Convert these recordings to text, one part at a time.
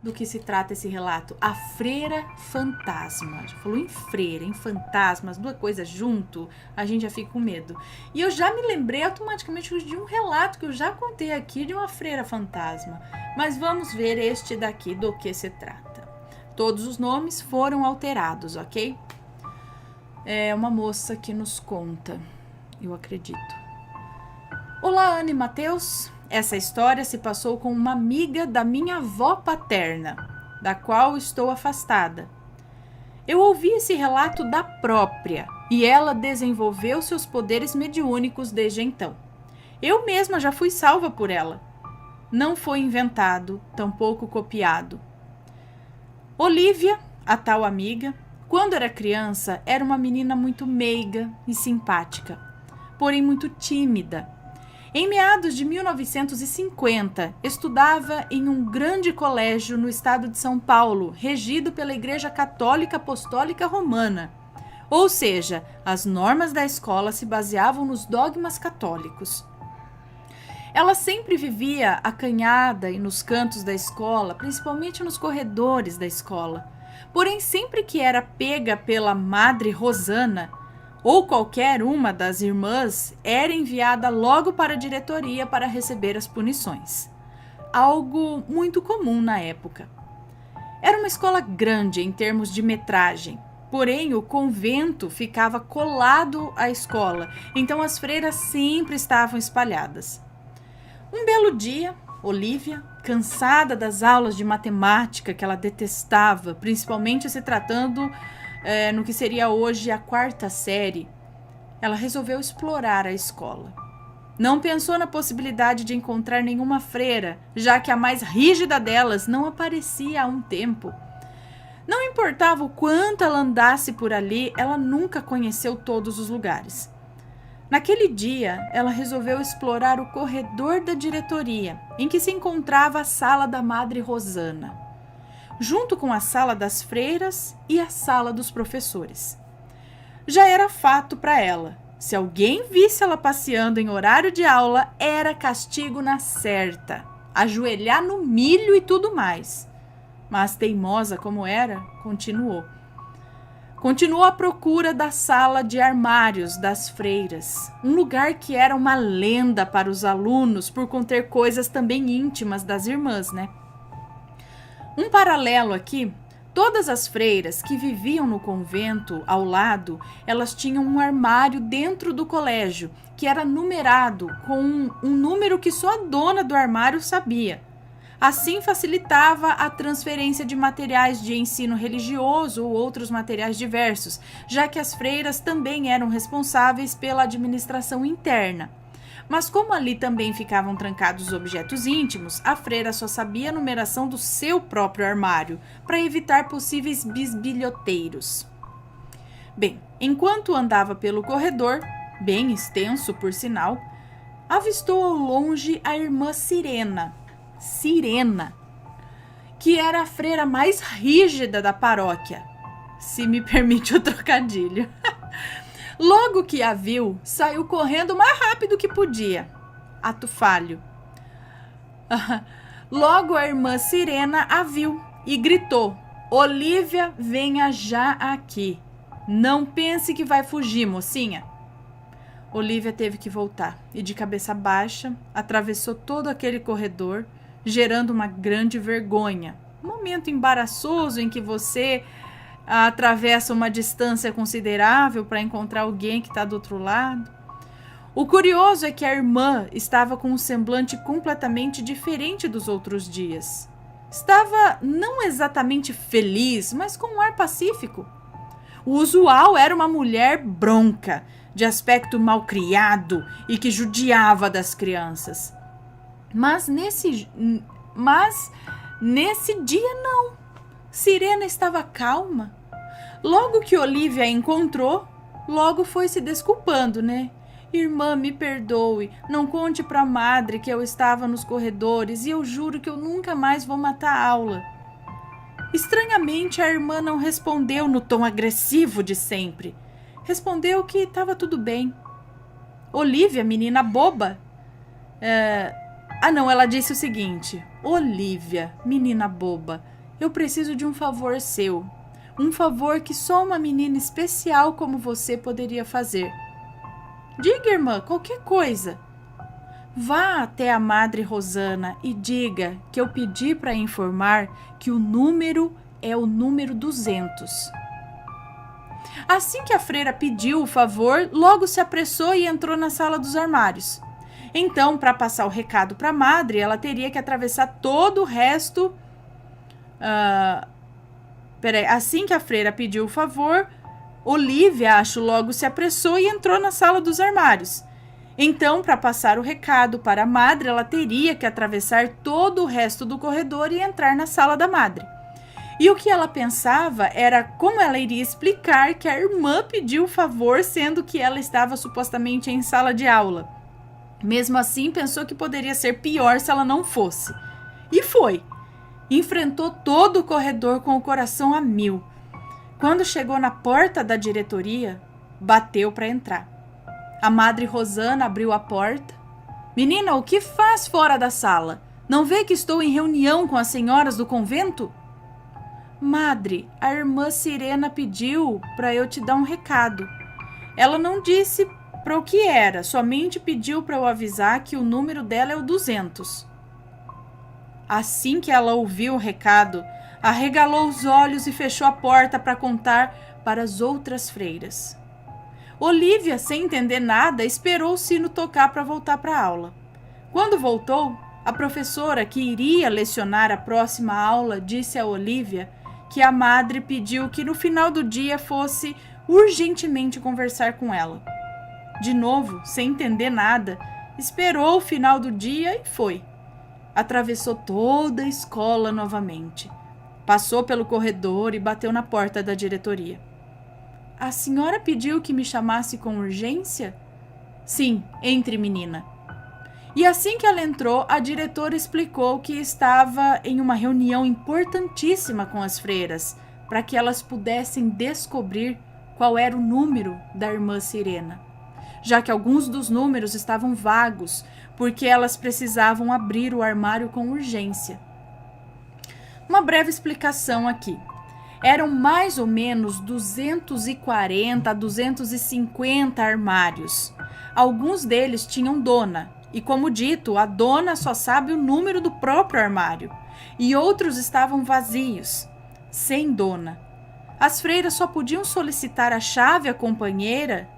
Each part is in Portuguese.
do que se trata esse relato. A freira fantasma. Já falou em freira, em fantasma, as duas coisas junto, a gente já fica com medo. E eu já me lembrei automaticamente de um relato que eu já contei aqui de uma freira fantasma. Mas vamos ver este daqui do que se trata. Todos os nomes foram alterados, ok? É uma moça que nos conta, eu acredito. Olá, Ana e Matheus. Essa história se passou com uma amiga da minha avó paterna, da qual estou afastada. Eu ouvi esse relato da própria e ela desenvolveu seus poderes mediúnicos desde então. Eu mesma já fui salva por ela. Não foi inventado, tampouco copiado. Olívia, a tal amiga, quando era criança, era uma menina muito meiga e simpática, porém muito tímida. Em meados de 1950, estudava em um grande colégio no estado de São Paulo, regido pela Igreja Católica Apostólica Romana. Ou seja, as normas da escola se baseavam nos dogmas católicos. Ela sempre vivia acanhada e nos cantos da escola, principalmente nos corredores da escola. Porém, sempre que era pega pela Madre Rosana, ou qualquer uma das irmãs, era enviada logo para a diretoria para receber as punições. Algo muito comum na época. Era uma escola grande em termos de metragem, porém o convento ficava colado à escola, então as freiras sempre estavam espalhadas. Um belo dia, Olívia, cansada das aulas de matemática que ela detestava, principalmente se tratando no que seria hoje a 4ª série, ela resolveu explorar a escola. Não pensou na possibilidade de encontrar nenhuma freira, já que a mais rígida delas não aparecia há um tempo. Não importava o quanto ela andasse por ali, ela nunca conheceu todos os lugares. Naquele dia, ela resolveu explorar o corredor da diretoria, em que se encontrava a sala da Madre Rosana, junto com a sala das freiras e a sala dos professores. Já era fato para ela. Se alguém visse ela passeando em horário de aula, era castigo na certa, ajoelhar no milho e tudo mais. Mas teimosa como era, continuou. Continuou à procura da sala de armários das freiras, um lugar que era uma lenda para os alunos por conter coisas também íntimas das irmãs, né? Um paralelo aqui, todas as freiras que viviam no convento ao lado, elas tinham um armário dentro do colégio, que era numerado com um número que só a dona do armário sabia. Assim facilitava a transferência de materiais de ensino religioso ou outros materiais diversos, já que as freiras também eram responsáveis pela administração interna. Mas como ali também ficavam trancados os objetos íntimos, a freira só sabia a numeração do seu próprio armário, para evitar possíveis bisbilhoteiros. Bem, enquanto andava pelo corredor, bem extenso por sinal, avistou ao longe a irmã Sirena, que era a freira mais rígida da paróquia, se me permite o trocadilho. Logo que a viu, saiu correndo o mais rápido que podia. Ato falho. Logo a irmã Sirena a viu e gritou: Olívia, venha já aqui. Não pense que vai fugir, mocinha. Olívia teve que voltar e, de cabeça baixa, atravessou todo aquele corredor, gerando uma grande vergonha. Um momento embaraçoso em que você atravessa uma distância considerável para encontrar alguém que está do outro lado. O curioso é que a irmã estava com um semblante completamente diferente dos outros dias. Estava não exatamente feliz, mas com um ar pacífico. O usual era uma mulher bronca, de aspecto malcriado e que judiava das crianças. Mas nesse dia não. Sirena estava calma. Logo que Olívia a encontrou, logo foi se desculpando, né? Irmã, me perdoe, não conte para a madre que eu estava nos corredores e eu juro que eu nunca mais vou matar a aula. Estranhamente, a irmã não respondeu no tom agressivo de sempre. Respondeu que estava tudo bem. Olívia, menina boba. Não, ela disse o seguinte: Olívia, menina boba, eu preciso de um favor seu. Um favor que só uma menina especial como você poderia fazer. Diga, irmã, qualquer coisa. Vá até a Madre Rosana e diga que eu pedi para informar que o número é o número 200. Assim que a freira pediu o favor, logo se apressou e entrou na sala dos armários. Então, para passar o recado para a madre, ela teria que atravessar todo o resto. Assim que a freira pediu o favor, Olivia, acho, logo se apressou e entrou na sala dos armários. Então, para passar o recado para a madre, ela teria que atravessar todo o resto do corredor e entrar na sala da madre. E o que ela pensava era como ela iria explicar que a irmã pediu o favor, sendo que ela estava supostamente em sala de aula. Mesmo assim, pensou que poderia ser pior se ela não fosse. E foi. Enfrentou todo o corredor com o coração a mil. Quando chegou na porta da diretoria, bateu para entrar. A Madre Rosana abriu a porta. Menina, o que faz fora da sala? Não vê que estou em reunião com as senhoras do convento? Madre, a irmã Sirena pediu para eu te dar um recado. Ela não disse para o que era, somente pediu para eu avisar que o número dela é o 200. Assim que ela ouviu o recado, arregalou os olhos e fechou a porta para contar para as outras freiras. Olivia, sem entender nada, esperou o sino tocar para voltar para a aula. Quando voltou, a professora que iria lecionar a próxima aula disse a Olivia que a madre pediu que no final do dia fosse urgentemente conversar com ela. De novo, sem entender nada, esperou o final do dia e foi. Atravessou toda a escola novamente. Passou pelo corredor e bateu na porta da diretoria. A senhora pediu que me chamasse com urgência? Sim, entre, menina. E assim que ela entrou, a diretora explicou que estava em uma reunião importantíssima com as freiras, para que elas pudessem descobrir qual era o número da irmã Sirena, já que alguns dos números estavam vagos, porque elas precisavam abrir o armário com urgência. Uma breve explicação aqui. Eram mais ou menos 240 a 250 armários. Alguns deles tinham dona, e como dito, a dona só sabe o número do próprio armário. E outros estavam vazios, sem dona. As freiras só podiam solicitar a chave à companheira.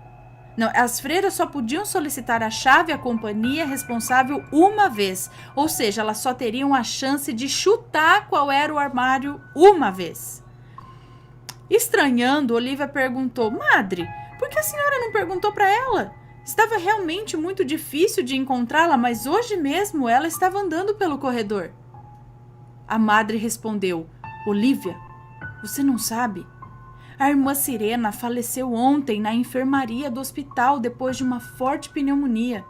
Não, as freiras só podiam solicitar a chave à companhia responsável uma vez, ou seja, elas só teriam a chance de chutar qual era o armário uma vez. Estranhando, Olivia perguntou: Madre, por que a senhora não perguntou para ela? Estava realmente muito difícil de encontrá-la, mas hoje mesmo ela estava andando pelo corredor. A madre respondeu: Olivia, você não sabe? A irmã Sirena faleceu ontem na enfermaria do hospital depois de uma forte pneumonia.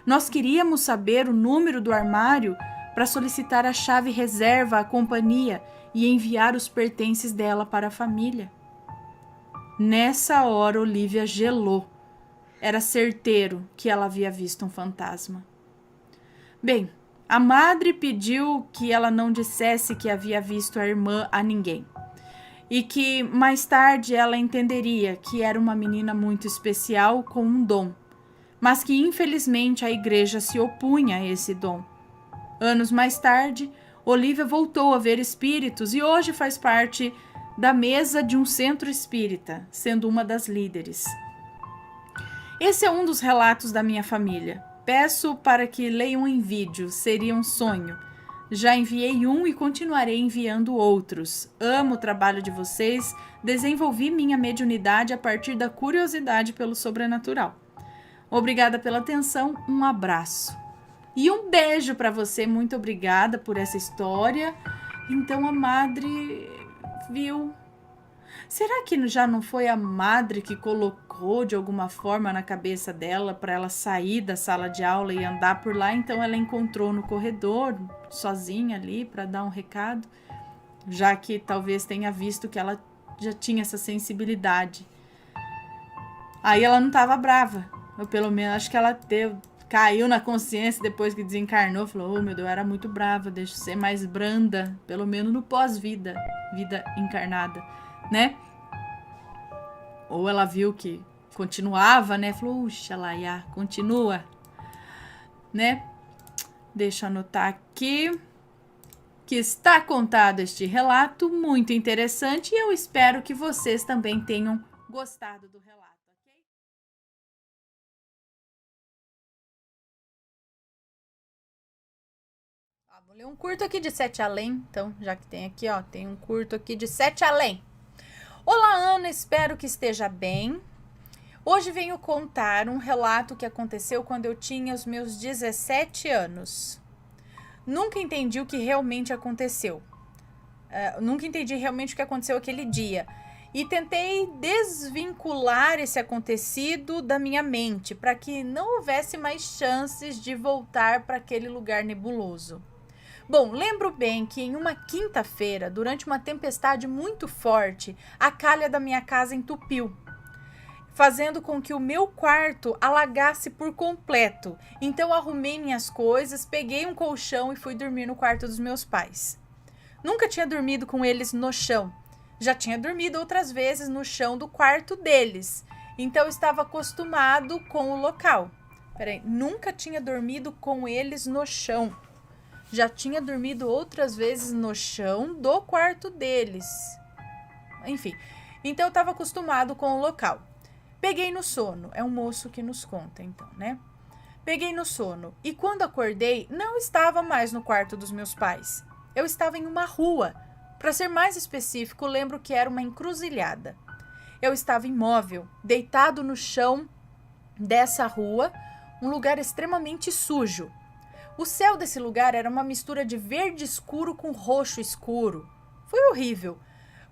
Nós queríamos saber o número do armário para solicitar a chave reserva à companhia e enviar os pertences dela para a família. Nessa hora, Olivia gelou. Era certeiro que ela havia visto um fantasma. Bem, a madre pediu que ela não dissesse que havia visto a irmã a ninguém. E que mais tarde ela entenderia que era uma menina muito especial com um dom, mas que infelizmente a igreja se opunha a esse dom. Anos mais tarde, Olivia voltou a ver espíritos e hoje faz parte da mesa de um centro espírita, sendo uma das líderes. Esse é um dos relatos da minha família. Peço para que leiam em vídeo, seria um sonho. Já enviei um e continuarei enviando outros. Amo o trabalho de vocês, desenvolvi minha mediunidade a partir da curiosidade pelo sobrenatural. Obrigada pela atenção, um abraço. E um beijo para você, muito obrigada por essa história. Então a madre viu. Será que já não foi a madre que colocou de alguma forma na cabeça dela para ela sair da sala de aula e andar por lá? Então ela encontrou no corredor, sozinha ali, para dar um recado, já que talvez tenha visto que ela já tinha essa sensibilidade. Aí ela não estava brava, eu pelo menos acho que ela caiu na consciência depois que desencarnou, falou, oh meu Deus, eu era muito brava, deixa eu ser mais branda, pelo menos no pós-vida, vida encarnada, né? Ou ela viu que continuava, né? Falou, Uxalaiá, continua, né? Deixa eu anotar aqui que está contado este relato muito interessante e eu espero que vocês também tenham gostado do relato, ok? Vou ler um curto aqui de 7 além, então, já que tem aqui, ó, tem um curto aqui de 7 além. Olá, Ana, espero que esteja bem. Hoje venho contar um relato que aconteceu quando eu tinha os meus 17 anos. Nunca entendi o que realmente aconteceu. Nunca entendi realmente o que aconteceu aquele dia. E tentei desvincular esse acontecido da minha mente, para que não houvesse mais chances de voltar para aquele lugar nebuloso. Bom, lembro bem que em uma quinta-feira, durante uma tempestade muito forte, a calha da minha casa entupiu, fazendo com que o meu quarto alagasse por completo. Então arrumei minhas coisas, peguei um colchão e fui dormir no quarto dos meus pais. Nunca tinha dormido com eles no chão. Já tinha dormido outras vezes no chão do quarto deles. Então estava acostumado com o local. Peraí, nunca tinha dormido com eles no chão. Já tinha dormido outras vezes no chão do quarto deles. Enfim, então eu estava acostumado com o local. Peguei no sono, é um moço que nos conta então, né? Peguei no sono e quando acordei, não estava mais no quarto dos meus pais. Eu estava em uma rua. Para ser mais específico, lembro que era uma encruzilhada. Eu estava imóvel, deitado no chão dessa rua, um lugar extremamente sujo. O céu desse lugar era uma mistura de verde escuro com roxo escuro. Foi horrível.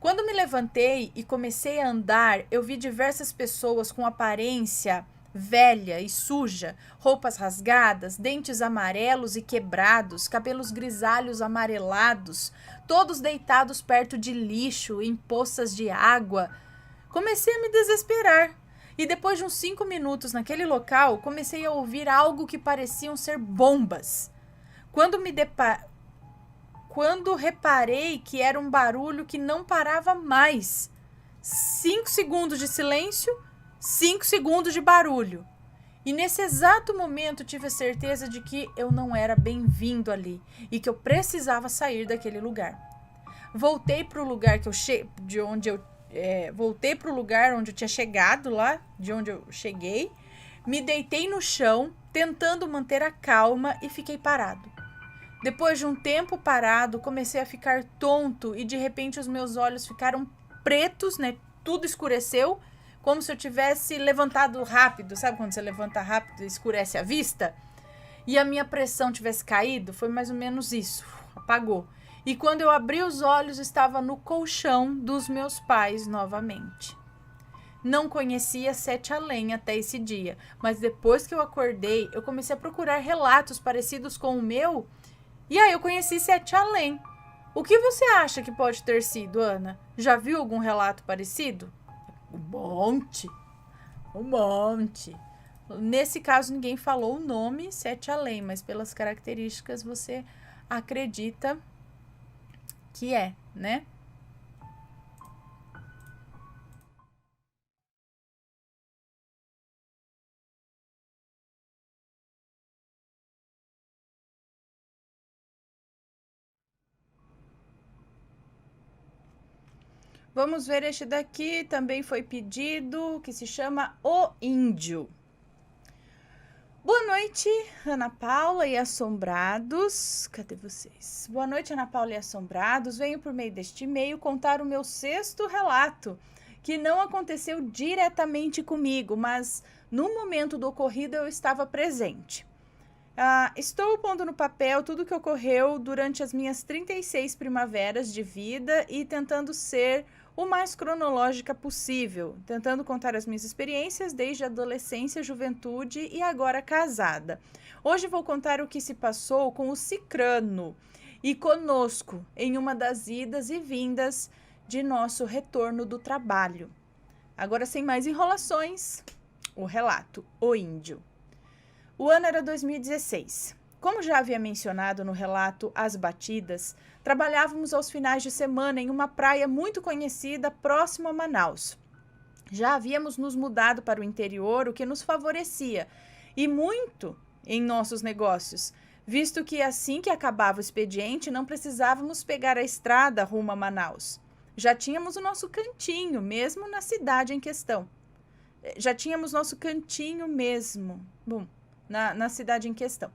Quando me levantei e comecei a andar, eu vi diversas pessoas com aparência velha e suja, roupas rasgadas, dentes amarelos e quebrados, cabelos grisalhos amarelados, todos deitados perto de lixo, em poças de água. Comecei a me desesperar. E depois de uns 5 minutos naquele local, comecei a ouvir algo que pareciam ser bombas. Quando reparei que era um barulho que não parava mais. 5 segundos de silêncio, 5 segundos de barulho. E nesse exato momento tive a certeza de que eu não era bem-vindo ali e que eu precisava sair daquele lugar. Voltei para o lugar voltei para o lugar onde eu tinha chegado, lá de onde eu cheguei, me deitei no chão, tentando manter a calma e fiquei parado. Depois de um tempo parado, comecei a ficar tonto e de repente os meus olhos ficaram pretos, né? Tudo escureceu, como se eu tivesse levantado rápido, sabe quando você levanta rápido e escurece a vista? E a minha pressão tivesse caído, foi mais ou menos isso, apagou. E quando eu abri os olhos, estava no colchão dos meus pais novamente. Não conhecia Sete Além até esse dia, mas depois que eu acordei, eu comecei a procurar relatos parecidos com o meu, e aí eu conheci Sete Além. O que você acha que pode ter sido, Ana? Já viu algum relato parecido? Um monte. Nesse caso, ninguém falou o nome Sete Além, mas pelas características você acredita que é, né? Vamos ver este daqui, também foi pedido, que se chama O Índio. Boa noite, Ana Paula e assombrados. Cadê vocês? Boa noite, Ana Paula e assombrados. Venho por meio deste e-mail contar o meu 6º relato, que não aconteceu diretamente comigo, mas no momento do ocorrido eu estava presente. Estou pondo no papel tudo o que ocorreu durante as minhas 36 primaveras de vida e tentando ser o mais cronológica possível, tentando contar as minhas experiências desde a adolescência, juventude e agora casada. Hoje vou contar o que se passou com o Cicrano e conosco em uma das idas e vindas de nosso retorno do trabalho. Agora, sem mais enrolações, o relato, O Índio. O ano era 2016. Como já havia mencionado no relato As Batidas, trabalhávamos aos finais de semana em uma praia muito conhecida próximo a Manaus. Já havíamos nos mudado para o interior, o que nos favorecia, e muito em nossos negócios, visto que assim que acabava o expediente não precisávamos pegar a estrada rumo a Manaus. Já tínhamos o nosso cantinho, mesmo na cidade em questão. Na cidade em questão.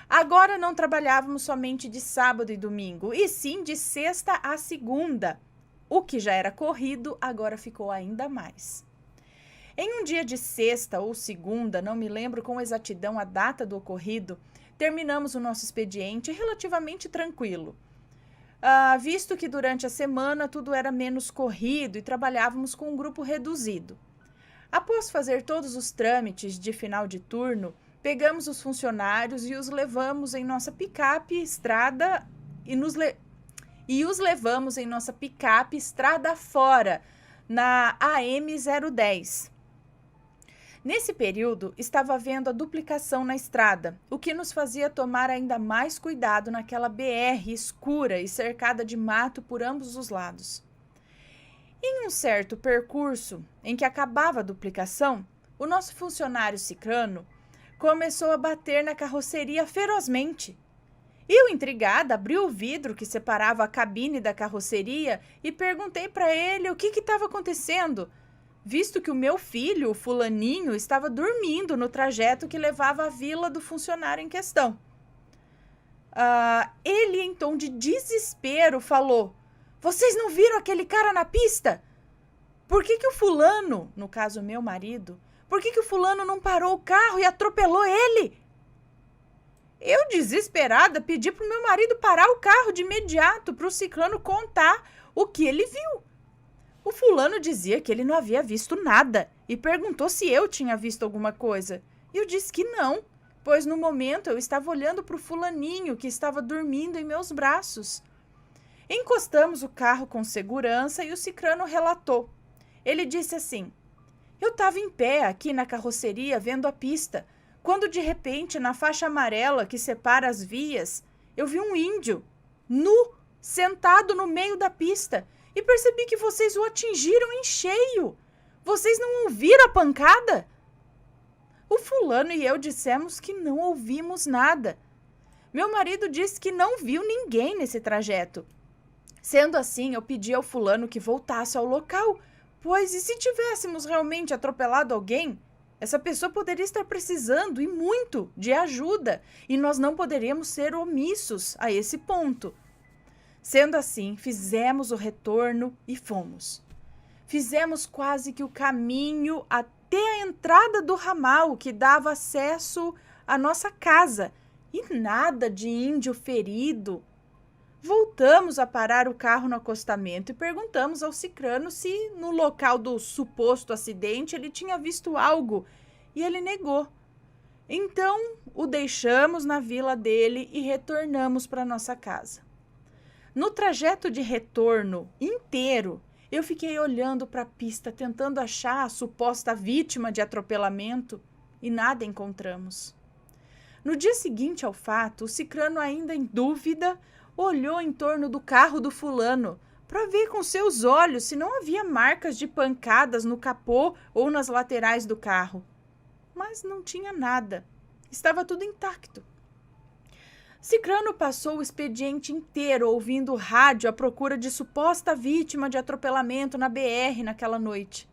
Agora não trabalhávamos somente de sábado e domingo, e sim de sexta a segunda. O que já era corrido, agora ficou ainda mais. Em um dia de sexta ou segunda, não me lembro com exatidão a data do ocorrido, terminamos o nosso expediente relativamente tranquilo. Visto que durante a semana tudo era menos corrido e trabalhávamos com um grupo reduzido. Após fazer todos os trâmites de final de turno, pegamos os funcionários e os levamos em nossa picape estrada fora, na AM010. Nesse período, estava havendo a duplicação na estrada, o que nos fazia tomar ainda mais cuidado naquela BR escura e cercada de mato por ambos os lados. Em um certo percurso, em que acabava a duplicação, o nosso funcionário cicrano começou a bater na carroceria ferozmente. Eu, intrigada, abri o vidro que separava a cabine da carroceria e perguntei para ele o que estava acontecendo, visto que o meu filho, o fulaninho, estava dormindo no trajeto que levava à vila do funcionário em questão. Ele, em tom de desespero, falou: "Vocês não viram aquele cara na pista? Por que o fulano, no caso meu marido, por que o fulano não parou o carro e atropelou ele?" Eu, desesperada, pedi para o meu marido parar o carro de imediato para o ciclano contar o que ele viu. O fulano dizia que ele não havia visto nada e perguntou se eu tinha visto alguma coisa. E eu disse que não, pois no momento eu estava olhando para o fulaninho que estava dormindo em meus braços. Encostamos o carro com segurança e o cicrano relatou. Ele disse assim: "Eu estava em pé aqui na carroceria vendo a pista, quando de repente na faixa amarela que separa as vias, eu vi um índio, nu, sentado no meio da pista, e percebi que vocês o atingiram em cheio. Vocês não ouviram a pancada?" O fulano e eu dissemos que não ouvimos nada. Meu marido disse que não viu ninguém nesse trajeto. Sendo assim, eu pedi ao fulano que voltasse ao local, pois e se tivéssemos realmente atropelado alguém, essa pessoa poderia estar precisando, e muito, de ajuda, e nós não poderíamos ser omissos a esse ponto. Sendo assim, fizemos o retorno e fomos. Fizemos quase que o caminho até a entrada do ramal que dava acesso à nossa casa, e nada de índio ferido. Voltamos a parar o carro no acostamento e perguntamos ao cicrano se no local do suposto acidente ele tinha visto algo, e ele negou. Então, o deixamos na vila dele e retornamos para nossa casa. No trajeto de retorno inteiro, eu fiquei olhando para a pista, tentando achar a suposta vítima de atropelamento, e nada encontramos. No dia seguinte ao fato, o cicrano, ainda em dúvida, olhou em torno do carro do fulano para ver com seus olhos se não havia marcas de pancadas no capô ou nas laterais do carro. Mas não tinha nada. Estava tudo intacto. Cicrano passou o expediente inteiro ouvindo o rádio à procura de suposta vítima de atropelamento na BR naquela noite.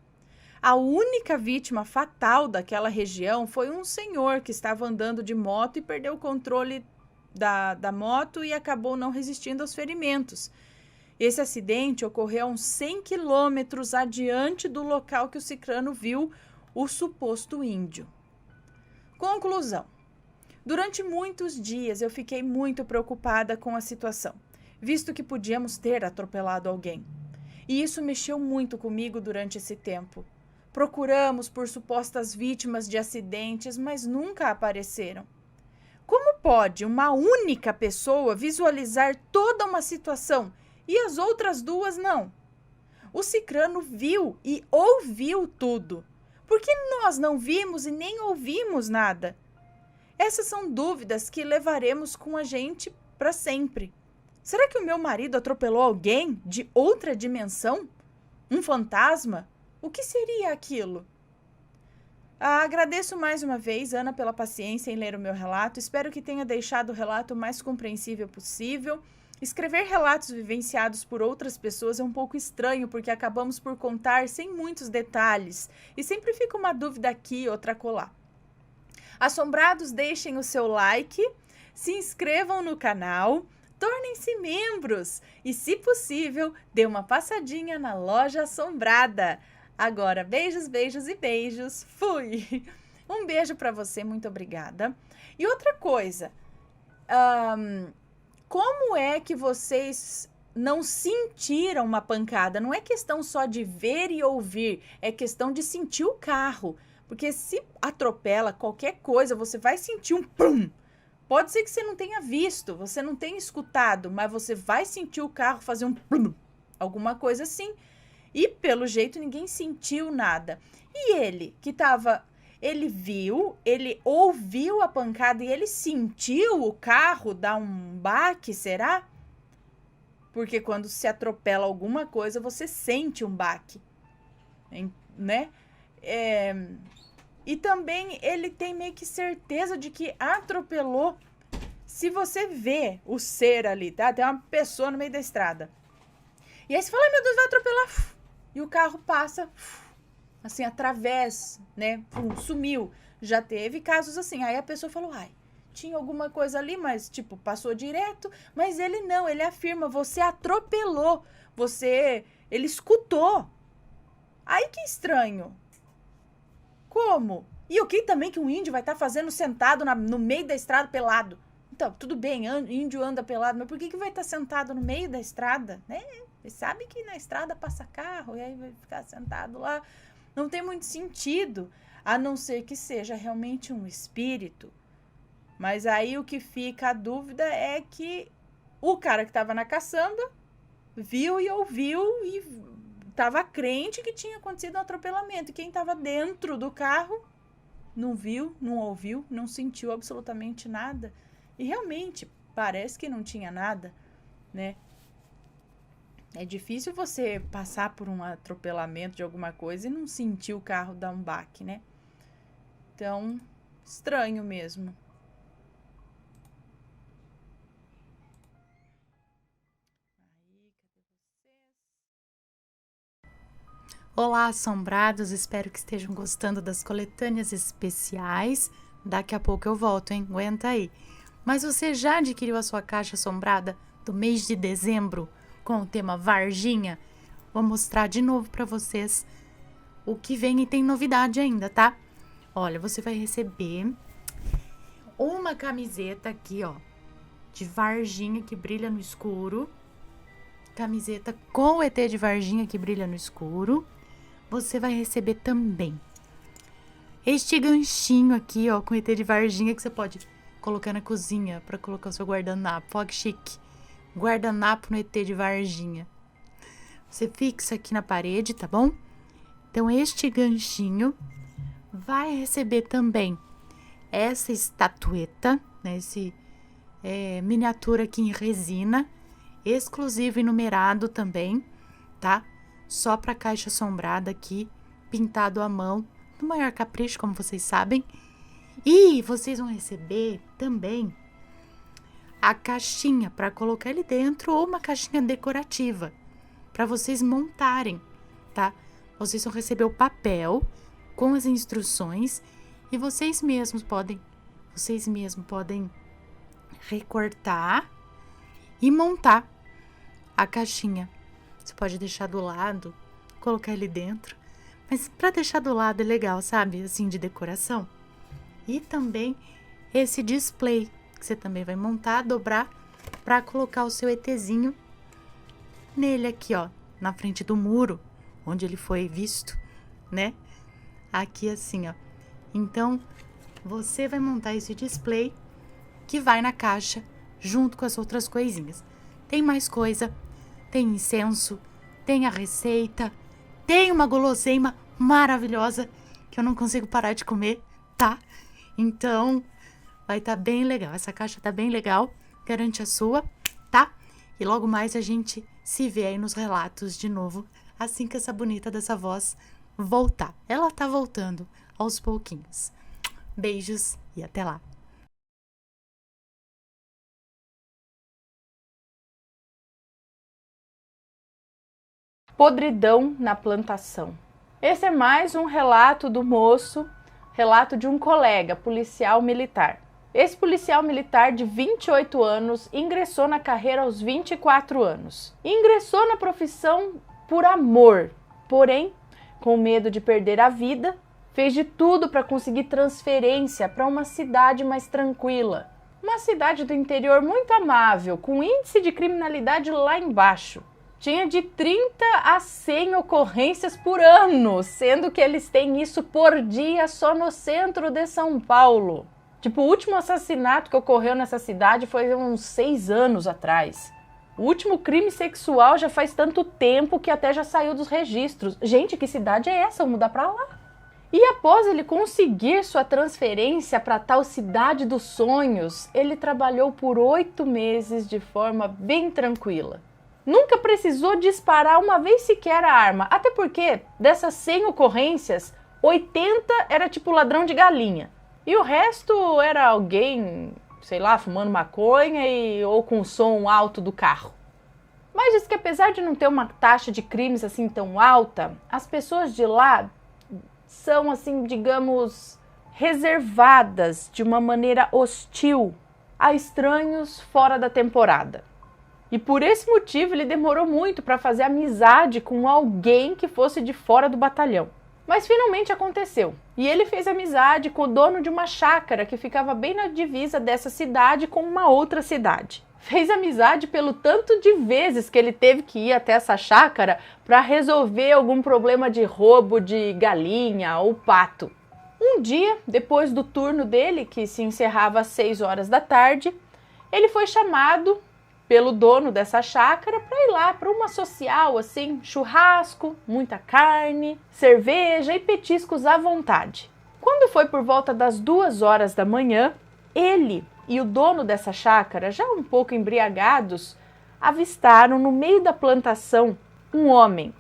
A única vítima fatal daquela região foi um senhor que estava andando de moto e perdeu o controle da moto e acabou não resistindo aos ferimentos. Esse acidente ocorreu a uns 100 quilômetros adiante do local que o cicrano viu o suposto índio. Conclusão. Durante muitos dias eu fiquei muito preocupada com a situação, visto que podíamos ter atropelado alguém. E isso mexeu muito comigo durante esse tempo. Procuramos por supostas vítimas de acidentes, mas nunca apareceram. Como pode uma única pessoa visualizar toda uma situação e as outras duas não? O cicrano viu e ouviu tudo. Por que nós não vimos e nem ouvimos nada? Essas são dúvidas que levaremos com a gente para sempre. Será que o meu marido atropelou alguém de outra dimensão? Um fantasma? O que seria aquilo? Agradeço mais uma vez, Ana, pela paciência em ler o meu relato. Espero que tenha deixado o relato o mais compreensível possível. Escrever relatos vivenciados por outras pessoas é um pouco estranho, porque acabamos por contar sem muitos detalhes. E sempre fica uma dúvida aqui, outra acolá. Assombrados, deixem o seu like, se inscrevam no canal, tornem-se membros e, se possível, dê uma passadinha na loja assombrada. Agora, beijos, beijos e beijos. Fui! Um beijo para você, muito obrigada. E outra coisa, como é que vocês não sentiram uma pancada? Não é questão só de ver e ouvir, é questão de sentir o carro. Porque se atropela qualquer coisa, você vai sentir um pum. Pode ser que você não tenha visto, você não tenha escutado, mas você vai sentir o carro fazer um pum, alguma coisa assim. E, pelo jeito, ninguém sentiu nada. E ele, que estava... Ele viu, ele ouviu a pancada e ele sentiu o carro dar um baque, será? Porque quando se atropela alguma coisa, você sente um baque, né? E também ele tem meio que certeza de que atropelou. Se você vê o ser ali, tá? Tem uma pessoa no meio da estrada. E aí você fala, ai meu Deus, vai atropelar. E o carro passa, assim, através, né? Sumiu. Já teve casos assim. Aí a pessoa falou, ai, tinha alguma coisa ali, mas, tipo, passou direto. Mas ele não, ele afirma, você atropelou. Ele escutou. Aí que estranho. Como? E o que também que um índio vai estar fazendo sentado no meio da estrada pelado? Então, tudo bem, índio anda pelado, mas por que vai estar sentado no meio da estrada, né? Você sabe que na estrada passa carro e aí vai ficar sentado lá. Não tem muito sentido, a não ser que seja realmente um espírito. Mas aí o que fica a dúvida é que o cara que estava na caçamba viu e ouviu e estava crente que tinha acontecido um atropelamento. E quem estava dentro do carro não viu, não ouviu, não sentiu absolutamente nada. E realmente parece que não tinha nada, né? É difícil você passar por um atropelamento de alguma coisa e não sentir o carro dar um baque, né? Então, estranho mesmo. Olá, assombrados, espero que estejam gostando das coletâneas especiais. Daqui a pouco eu volto, hein? Aguenta aí. Mas você já adquiriu a sua caixa assombrada do mês de dezembro com o tema Varginha? Vou mostrar de novo para vocês o que vem e tem novidade ainda, tá? Olha, você vai receber uma camiseta aqui, ó, de Varginha que brilha no escuro. Camiseta com o ET de Varginha que brilha no escuro. Você vai receber também este ganchinho aqui, ó, com o ET de Varginha que você pode colocar na cozinha para colocar o seu guardanapo. Olha que chique. Guardanapo no ET de Varginha. Você fixa aqui na parede, tá bom? Então, este ganchinho vai receber também essa estatueta, né? Esse miniatura aqui em resina, exclusivo e numerado também, tá? Só para caixa assombrada aqui, pintado à mão, no maior capricho, como vocês sabem. E vocês vão receber também a caixinha para colocar ali dentro ou uma caixinha decorativa para vocês montarem, tá? Vocês vão receber o papel com as instruções e vocês mesmos podem recortar e montar a caixinha. Você pode deixar do lado, colocar ali dentro, mas para deixar do lado é legal, sabe? Assim, de decoração. E também esse display que você também vai montar, dobrar para colocar o seu ETzinho nele aqui, ó, na frente do muro onde ele foi visto, né? Aqui assim, ó. Então, você vai montar esse display que vai na caixa junto com as outras coisinhas. Tem mais coisa, tem incenso, tem a receita, tem uma guloseima maravilhosa que eu não consigo parar de comer, tá? Então, vai estar bem legal. Essa caixa tá bem legal, garante a sua, tá? E logo mais a gente se vê aí nos relatos de novo, assim que essa bonita dessa voz voltar. Ela tá voltando aos pouquinhos. Beijos e até lá. Podridão na plantação. Esse é mais um relato do moço, relato de um colega, policial militar. Esse policial militar de 28 anos ingressou na carreira aos 24 anos. Ingressou na profissão por amor, porém, com medo de perder a vida, fez de tudo para conseguir transferência para uma cidade mais tranquila. Uma cidade do interior muito amável, com índice de criminalidade lá embaixo. Tinha de 30 a 100 ocorrências por ano, sendo que eles têm isso por dia só no centro de São Paulo. Tipo, o último assassinato que ocorreu nessa cidade foi uns 6 anos atrás. O último crime sexual já faz tanto tempo que até já saiu dos registros. Gente, que cidade é essa? Vamos mudar pra lá. E após ele conseguir sua transferência para tal cidade dos sonhos, ele trabalhou por 8 meses de forma bem tranquila. Nunca precisou disparar uma vez sequer a arma, até porque dessas 100 ocorrências, 80 era tipo ladrão de galinha. E o resto era alguém, sei lá, fumando maconha ou com o som alto do carro. Mas diz que apesar de não ter uma taxa de crimes assim tão alta, as pessoas de lá são assim, digamos, reservadas de uma maneira hostil a estranhos fora da temporada. E por esse motivo ele demorou muito para fazer amizade com alguém que fosse de fora do batalhão. Mas finalmente aconteceu. E ele fez amizade com o dono de uma chácara que ficava bem na divisa dessa cidade com uma outra cidade. Fez amizade pelo tanto de vezes que ele teve que ir até essa chácara para resolver algum problema de roubo de galinha ou pato. Um dia, depois do turno dele, que se encerrava às 6 horas da tarde, ele foi chamado pelo dono dessa chácara para ir lá para uma social, assim, churrasco, muita carne, cerveja e petiscos à vontade. Quando foi por volta das 2 horas da manhã, ele e o dono dessa chácara, já um pouco embriagados, avistaram no meio da plantação um homem.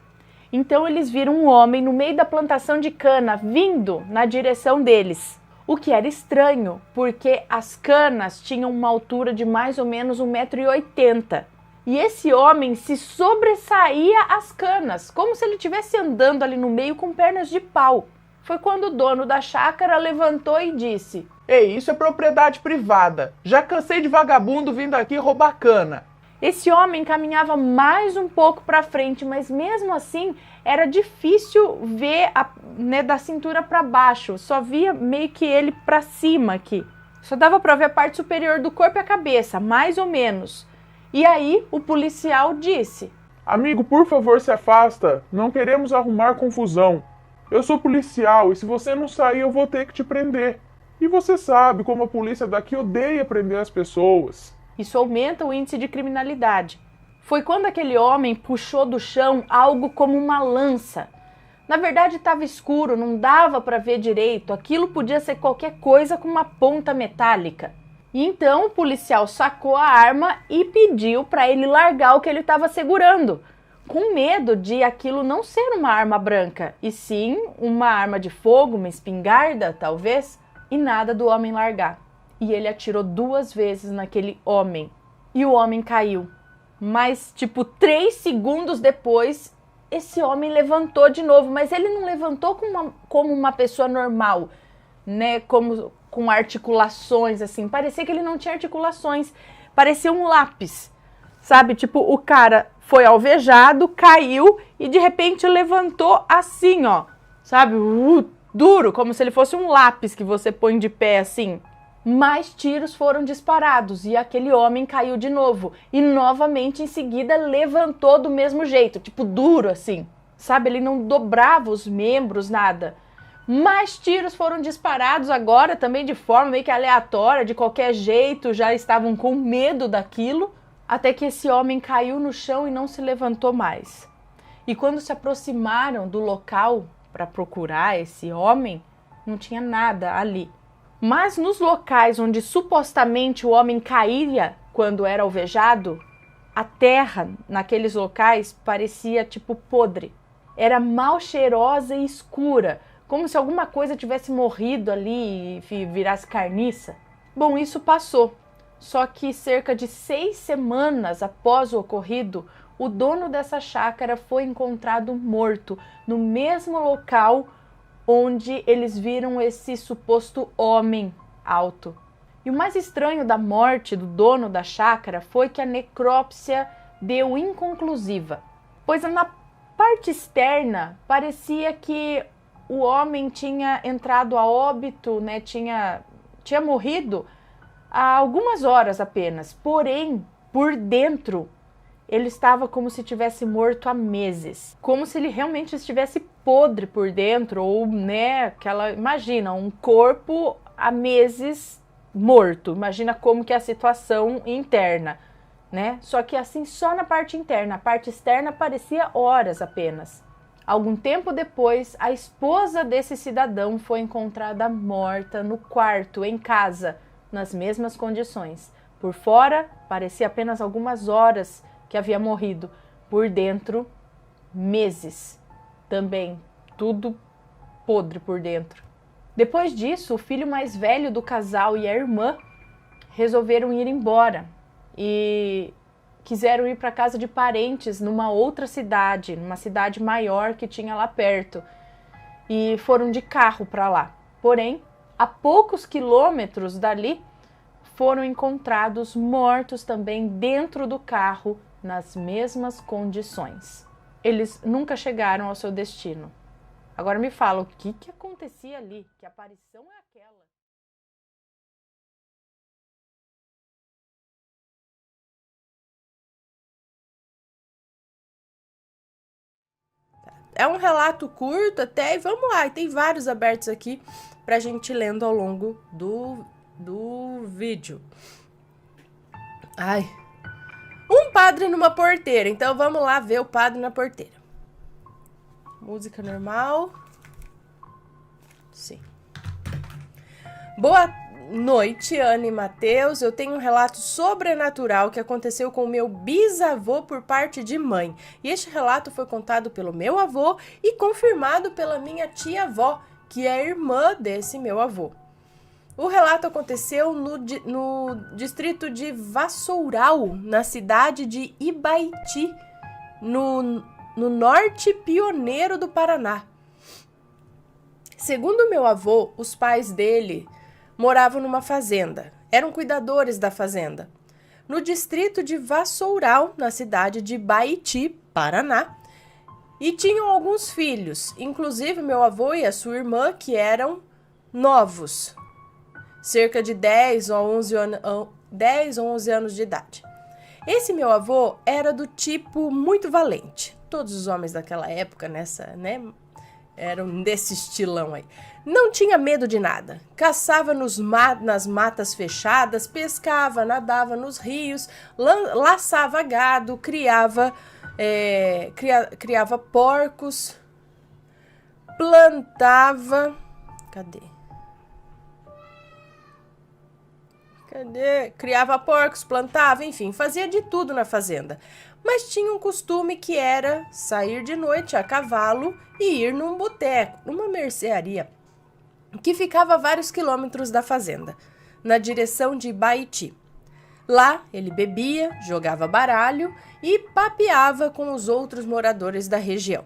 Então eles viram um homem no meio da plantação de cana vindo na direção deles. O que era estranho, porque as canas tinham uma altura de mais ou menos 1,80 m. E esse homem se sobressaía às canas, como se ele estivesse andando ali no meio com pernas de pau. Foi quando o dono da chácara levantou e disse: "Ei, isso é propriedade privada. Já cansei de vagabundo vindo aqui roubar cana." Esse homem caminhava mais um pouco para frente, mas mesmo assim era difícil ver da cintura para baixo. Só via meio que ele para cima aqui. Só dava para ver a parte superior do corpo e a cabeça, mais ou menos. E aí o policial disse: "Amigo, por favor, se afasta. Não queremos arrumar confusão. Eu sou policial e se você não sair eu vou ter que te prender. E você sabe como a polícia daqui odeia prender as pessoas." Isso aumenta o índice de criminalidade. Foi quando aquele homem puxou do chão algo como uma lança. Na verdade estava escuro, não dava para ver direito. Aquilo podia ser qualquer coisa com uma ponta metálica. E então o policial sacou a arma e pediu para ele largar o que ele estava segurando, com medo de aquilo não ser uma arma branca, e sim uma arma de fogo, uma espingarda talvez, e nada do homem largar. E ele atirou 2 vezes naquele homem. E o homem caiu. Mas, tipo, 3 segundos depois, esse homem levantou de novo. Mas ele não levantou como uma pessoa normal, né? Como com articulações, assim. Parecia que ele não tinha articulações. Parecia um lápis, sabe? Tipo, o cara foi alvejado, caiu e de repente levantou assim, ó. Sabe? Duro, como se ele fosse um lápis que você põe de pé, assim. Mais tiros foram disparados e aquele homem caiu de novo. E novamente em seguida levantou do mesmo jeito, tipo duro assim. Sabe, ele não dobrava os membros, nada. Mais tiros foram disparados agora também de forma meio que aleatória, de qualquer jeito, já estavam com medo daquilo. Até que esse homem caiu no chão e não se levantou mais. E quando se aproximaram do local para procurar esse homem, não tinha nada ali. Mas nos locais onde supostamente o homem caía quando era alvejado, a terra naqueles locais parecia tipo podre. Era mal cheirosa e escura, como se alguma coisa tivesse morrido ali e virasse carniça. Bom, isso passou. Só que cerca de 6 semanas após o ocorrido, o dono dessa chácara foi encontrado morto no mesmo local onde eles viram esse suposto homem alto. E o mais estranho da morte do dono da chácara foi que a necrópsia deu inconclusiva, pois na parte externa parecia que o homem tinha entrado a óbito, né, tinha morrido há algumas horas apenas, porém, por dentro, ele estava como se tivesse morto há meses, como se ele realmente estivesse podre por dentro, ou, né, imagina, um corpo há meses morto, imagina como que é a situação interna, né, só que assim só na parte interna, a parte externa parecia horas apenas. Algum tempo depois, a esposa desse cidadão foi encontrada morta no quarto, em casa, nas mesmas condições. Por fora, parecia apenas algumas horas que havia morrido. Por dentro, meses. Também, tudo podre por dentro. Depois disso, o filho mais velho do casal e a irmã resolveram ir embora e quiseram ir para casa de parentes numa outra cidade, numa cidade maior que tinha lá perto. E foram de carro para lá. Porém, a poucos quilômetros dali, foram encontrados mortos também dentro do carro, nas mesmas condições. Eles nunca chegaram ao seu destino. Agora me fala, o que acontecia ali? Que aparição é aquela? É um relato curto até, e vamos lá, e tem vários abertos aqui pra gente lendo ao longo do vídeo. Ai. Um padre numa porteira. Então vamos lá ver o padre na porteira. Música normal. Sim. Boa noite, Ana e Matheus. Eu tenho um relato sobrenatural que aconteceu com o meu bisavô por parte de mãe. E este relato foi contado pelo meu avô e confirmado pela minha tia-avó, que é irmã desse meu avô. O relato aconteceu no distrito de Vassoural, na cidade de Ibaiti, no norte pioneiro do Paraná. Segundo meu avô, os pais dele moravam numa fazenda, eram cuidadores da fazenda. No distrito de Vassoural, na cidade de Ibaiti, Paraná, e tinham alguns filhos, inclusive meu avô e a sua irmã, que eram novos. Cerca de 10 ou 11 anos de idade. Esse meu avô era do tipo muito valente. Todos os homens daquela época, eram desse estilão aí. Não tinha medo de nada. Caçava nas matas fechadas, pescava, nadava nos rios, laçava gado, criava porcos, plantava... Criava porcos, plantava, enfim, fazia de tudo na fazenda. Mas tinha um costume que era sair de noite a cavalo e ir num boteco, numa mercearia, que ficava a vários quilômetros da fazenda, na direção de Ibaiti. Lá ele bebia, jogava baralho e papeava com os outros moradores da região.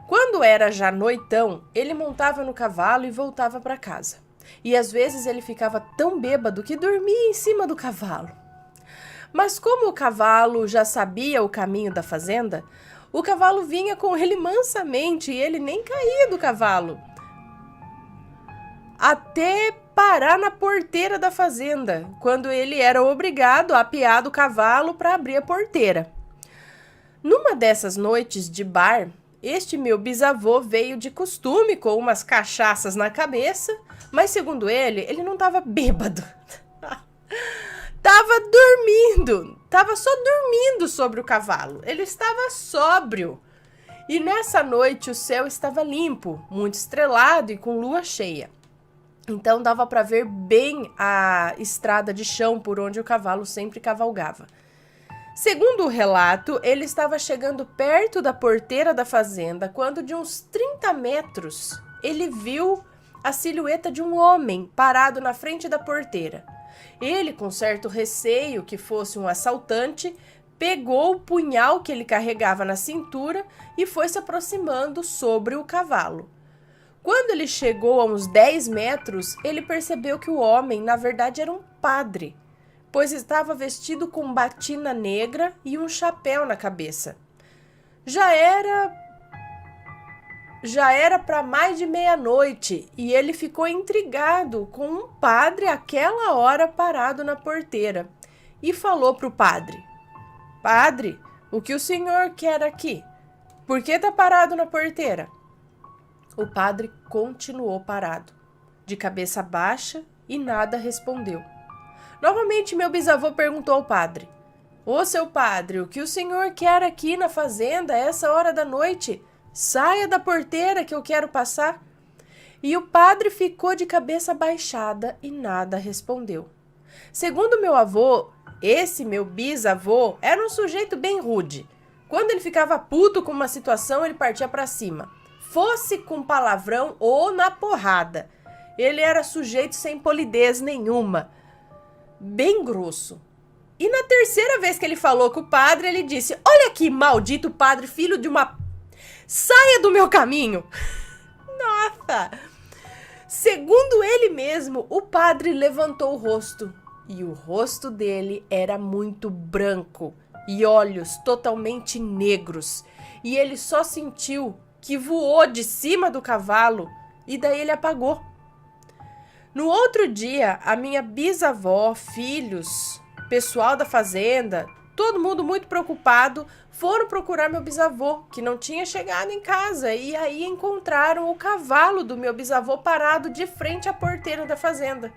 Quando era já noitão, ele montava no cavalo e voltava para casa. E às vezes ele ficava tão bêbado que dormia em cima do cavalo. Mas como o cavalo já sabia o caminho da fazenda, o cavalo vinha com ele mansamente e ele nem caía do cavalo, até parar na porteira da fazenda, quando ele era obrigado a apear do cavalo para abrir a porteira. Numa dessas noites de bar, este meu bisavô veio de costume com umas cachaças na cabeça, mas segundo ele não estava bêbado. Tava só dormindo sobre o cavalo. Ele estava sóbrio. E nessa noite o céu estava limpo, muito estrelado e com lua cheia. Então dava para ver bem a estrada de chão por onde o cavalo sempre cavalgava. Segundo o relato, ele estava chegando perto da porteira da fazenda quando, de uns 30 metros, ele viu a silhueta de um homem parado na frente da porteira. Ele, com certo receio que fosse um assaltante, pegou o punhal que ele carregava na cintura e foi se aproximando sobre o cavalo. Quando ele chegou a uns 10 metros, ele percebeu que o homem, na verdade, era um padre, pois estava vestido com batina negra e um chapéu na cabeça. Já era para mais de meia-noite e ele ficou intrigado com um padre àquela hora parado na porteira e falou para o padre: Padre, o que o senhor quer aqui? Por que está parado na porteira? O padre continuou parado, de cabeça baixa, e nada respondeu. Novamente meu bisavô perguntou ao padre: Ô seu padre, o que o senhor quer aqui na fazenda a essa hora da noite? Saia da porteira que eu quero passar. E o padre ficou de cabeça baixada e nada respondeu. Segundo meu avô, esse meu bisavô era um sujeito bem rude. Quando ele ficava puto com uma situação, ele partia para cima, fosse com palavrão ou na porrada. Ele era sujeito sem polidez nenhuma, bem grosso. E na terceira vez que ele falou com o padre, ele disse: Olha aqui, maldito padre, filho de uma... Saia do meu caminho! Nossa! Segundo ele mesmo, o padre levantou o rosto. E o rosto dele era muito branco e olhos totalmente negros. E ele só sentiu que voou de cima do cavalo e daí ele apagou. No outro dia, a minha bisavó, filhos, pessoal da fazenda, todo mundo muito preocupado, foram procurar meu bisavô, que não tinha chegado em casa, e aí encontraram o cavalo do meu bisavô parado de frente à porteira da fazenda.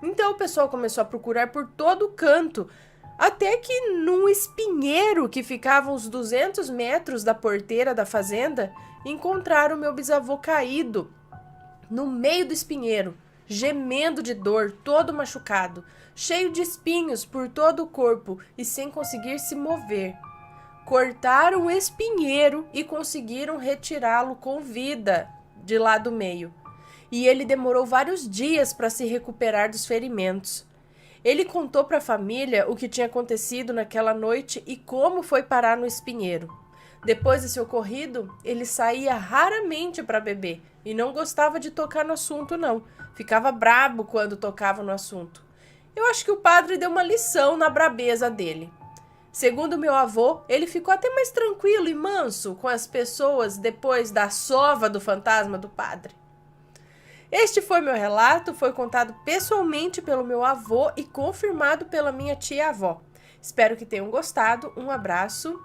Então o pessoal começou a procurar por todo canto, até que num espinheiro que ficava uns 200 metros da porteira da fazenda, encontraram meu bisavô caído no meio do espinheiro, gemendo de dor, todo machucado, cheio de espinhos por todo o corpo e sem conseguir se mover. Cortaram o espinheiro e conseguiram retirá-lo com vida de lá do meio. E ele demorou vários dias para se recuperar dos ferimentos. Ele contou para a família o que tinha acontecido naquela noite e como foi parar no espinheiro. Depois desse ocorrido, ele saía raramente para beber e não gostava de tocar no assunto, não. Ficava brabo quando tocava no assunto. Eu acho que o padre deu uma lição na brabeza dele. Segundo meu avô, ele ficou até mais tranquilo e manso com as pessoas depois da sova do fantasma do padre. Este foi meu relato, foi contado pessoalmente pelo meu avô e confirmado pela minha tia-avó. Espero que tenham gostado. Um abraço.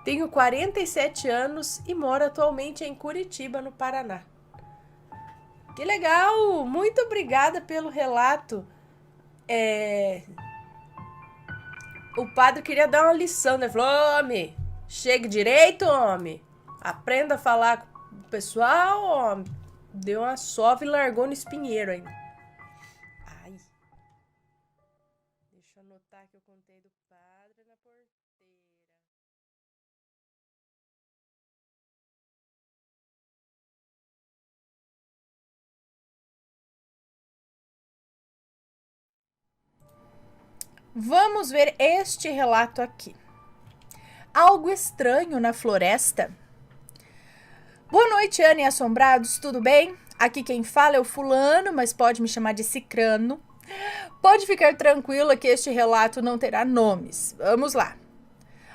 Tenho 47 anos e moro atualmente em Curitiba, no Paraná. Que legal! Muito obrigada pelo relato. O padre queria dar uma lição, né? Falou: homem, chegue direito, homem. Aprenda a falar com o pessoal, homem. Deu uma sova e largou no espinheiro ainda. Ai. Deixa eu anotar que eu contei do padre na porteira. Vamos ver este relato aqui. Algo estranho na floresta. Boa noite, Ana e assombrados, tudo bem? Aqui quem fala é o fulano, mas pode me chamar de Cicrano. Pode ficar tranquila que este relato não terá nomes. Vamos lá.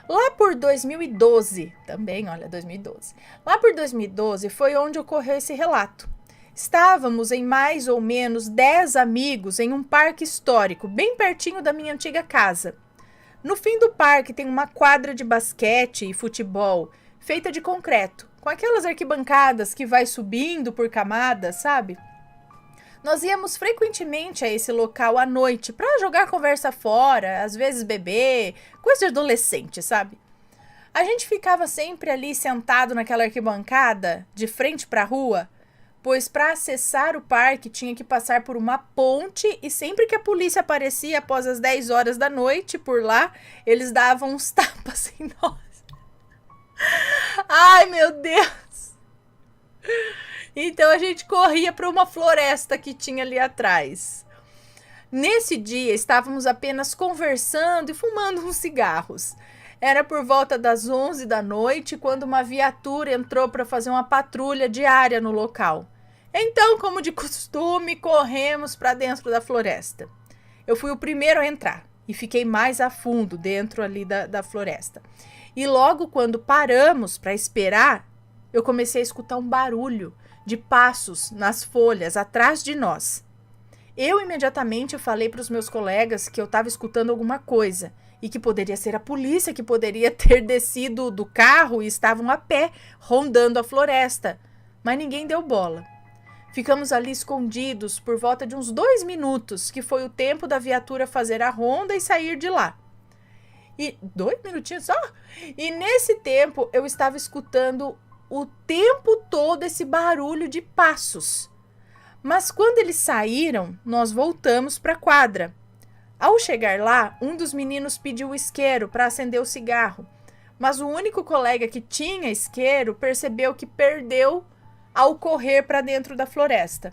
Lá por 2012, também, olha, 2012. Lá por 2012 foi onde ocorreu esse relato. Estávamos em mais ou menos 10 amigos em um parque histórico, bem pertinho da minha antiga casa. No fim do parque tem uma quadra de basquete e futebol, feita de concreto, com aquelas arquibancadas que vai subindo por camadas, sabe? Nós íamos frequentemente a esse local à noite para jogar conversa fora, às vezes beber, coisa de adolescente, sabe? A gente ficava sempre ali sentado naquela arquibancada, de frente para a rua, pois para acessar o parque tinha que passar por uma ponte e sempre que a polícia aparecia após as 10 horas da noite por lá, eles davam uns tapas em nós. Ai, meu Deus! Então a gente corria para uma floresta que tinha ali atrás. Nesse dia estávamos apenas conversando e fumando uns cigarros. Era por volta das 11 da noite quando uma viatura entrou para fazer uma patrulha diária no local. Então, como de costume, corremos para dentro da floresta. Eu fui o primeiro a entrar e fiquei mais a fundo dentro ali da floresta. E logo quando paramos para esperar, eu comecei a escutar um barulho de passos nas folhas atrás de nós. Eu imediatamente falei para os meus colegas que eu estava escutando alguma coisa e que poderia ser a polícia que poderia ter descido do carro e estavam a pé, rondando a floresta. Mas ninguém deu bola. Ficamos ali escondidos por volta de uns 2 minutos, que foi o tempo da viatura fazer a ronda e sair de lá. E 2 minutinhos só? E nesse tempo eu estava escutando o tempo todo esse barulho de passos. Mas quando eles saíram, nós voltamos para a quadra. Ao chegar lá, um dos meninos pediu o isqueiro para acender o cigarro, mas o único colega que tinha isqueiro percebeu que perdeu ao correr para dentro da floresta.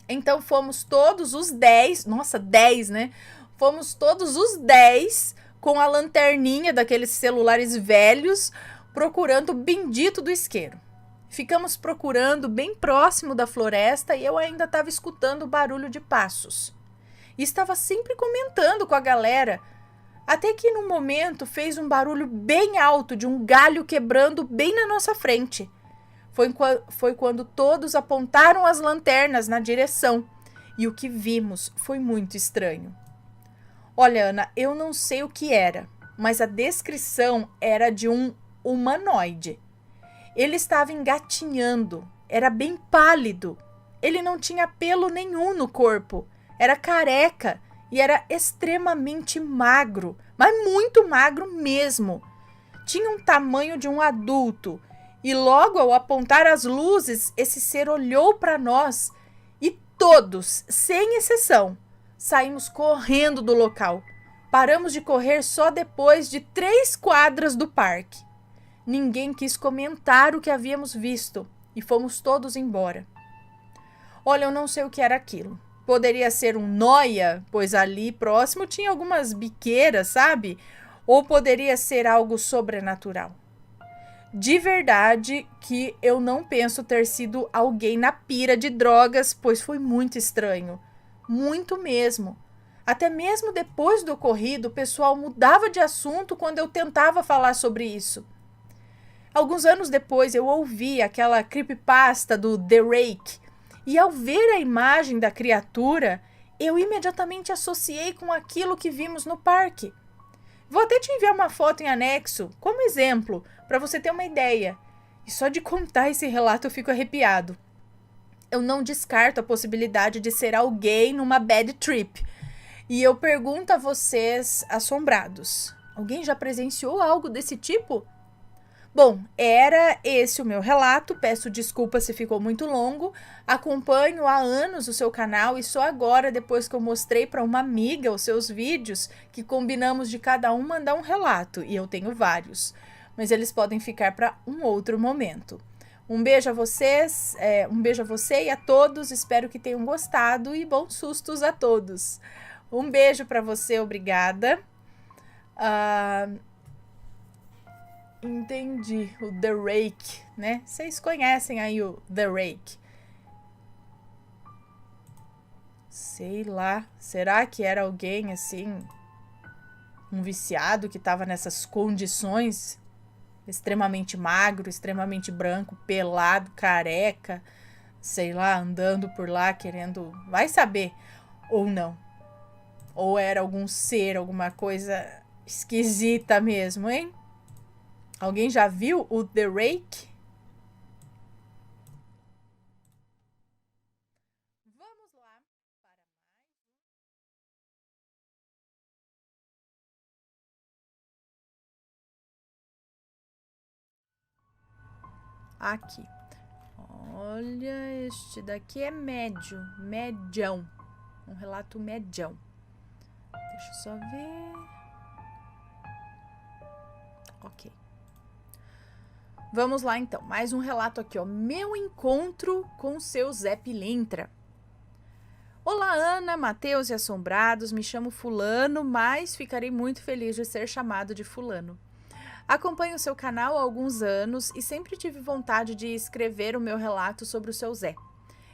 Então fomos todos os 10, nossa, 10, né? Fomos todos os 10 com a lanterninha daqueles celulares velhos procurando o bendito do isqueiro. Ficamos procurando bem próximo da floresta e eu ainda estava escutando o barulho de passos. E estava sempre comentando com a galera, até que num momento fez um barulho bem alto de um galho quebrando bem na nossa frente. Foi quando todos apontaram as lanternas na direção e o que vimos foi muito estranho. Olha, Ana, eu não sei o que era, mas a descrição era de um humanoide. Ele estava engatinhando, era bem pálido, ele não tinha pelo nenhum no corpo. Era careca e era extremamente magro, mas muito magro mesmo. Tinha um tamanho de um adulto e logo ao apontar as luzes, esse ser olhou para nós e todos, sem exceção, saímos correndo do local. Paramos de correr só depois de 3 quadras do parque. Ninguém quis comentar o que havíamos visto e fomos todos embora. Olha, eu não sei o que era aquilo. Poderia ser um noia, pois ali próximo tinha algumas biqueiras, sabe? Ou poderia ser algo sobrenatural. De verdade que eu não penso ter sido alguém na pira de drogas, pois foi muito estranho. Muito mesmo. Até mesmo depois do ocorrido, o pessoal mudava de assunto quando eu tentava falar sobre isso. Alguns anos depois eu ouvi aquela creepypasta do The Rake, e ao ver a imagem da criatura, eu imediatamente associei com aquilo que vimos no parque. Vou até te enviar uma foto em anexo, como exemplo, para você ter uma ideia. E só de contar esse relato eu fico arrepiado. Eu não descarto a possibilidade de ser alguém numa bad trip. E eu pergunto a vocês, assombrados, alguém já presenciou algo desse tipo? Bom, era esse o meu relato, peço desculpa se ficou muito longo, acompanho há anos o seu canal e só agora, depois que eu mostrei para uma amiga os seus vídeos, que combinamos de cada um mandar um relato, e eu tenho vários, mas eles podem ficar para um outro momento. Um beijo a vocês, um beijo a você e a todos, espero que tenham gostado e bons sustos a todos. Um beijo para você, obrigada. Entendi, o The Rake, né? Vocês conhecem aí o The Rake. Sei lá, será que era alguém assim, um viciado que estava nessas condições? Extremamente magro, extremamente branco, pelado, careca, sei lá, andando por lá querendo, vai saber, ou não. Ou era algum ser, alguma coisa esquisita mesmo, hein? Alguém já viu o The Rake? Aqui. Olha, este daqui é médio. Medião. Um relato medião. Deixa eu só ver. Ok. Vamos lá, então. Mais um relato aqui, ó. Meu encontro com seu Zé Pilintra. Olá, Ana, Matheus e assombrados. Me chamo Fulano, mas ficarei muito feliz de ser chamado de Fulano. Acompanho o seu canal há alguns anos e sempre tive vontade de escrever o meu relato sobre o seu Zé.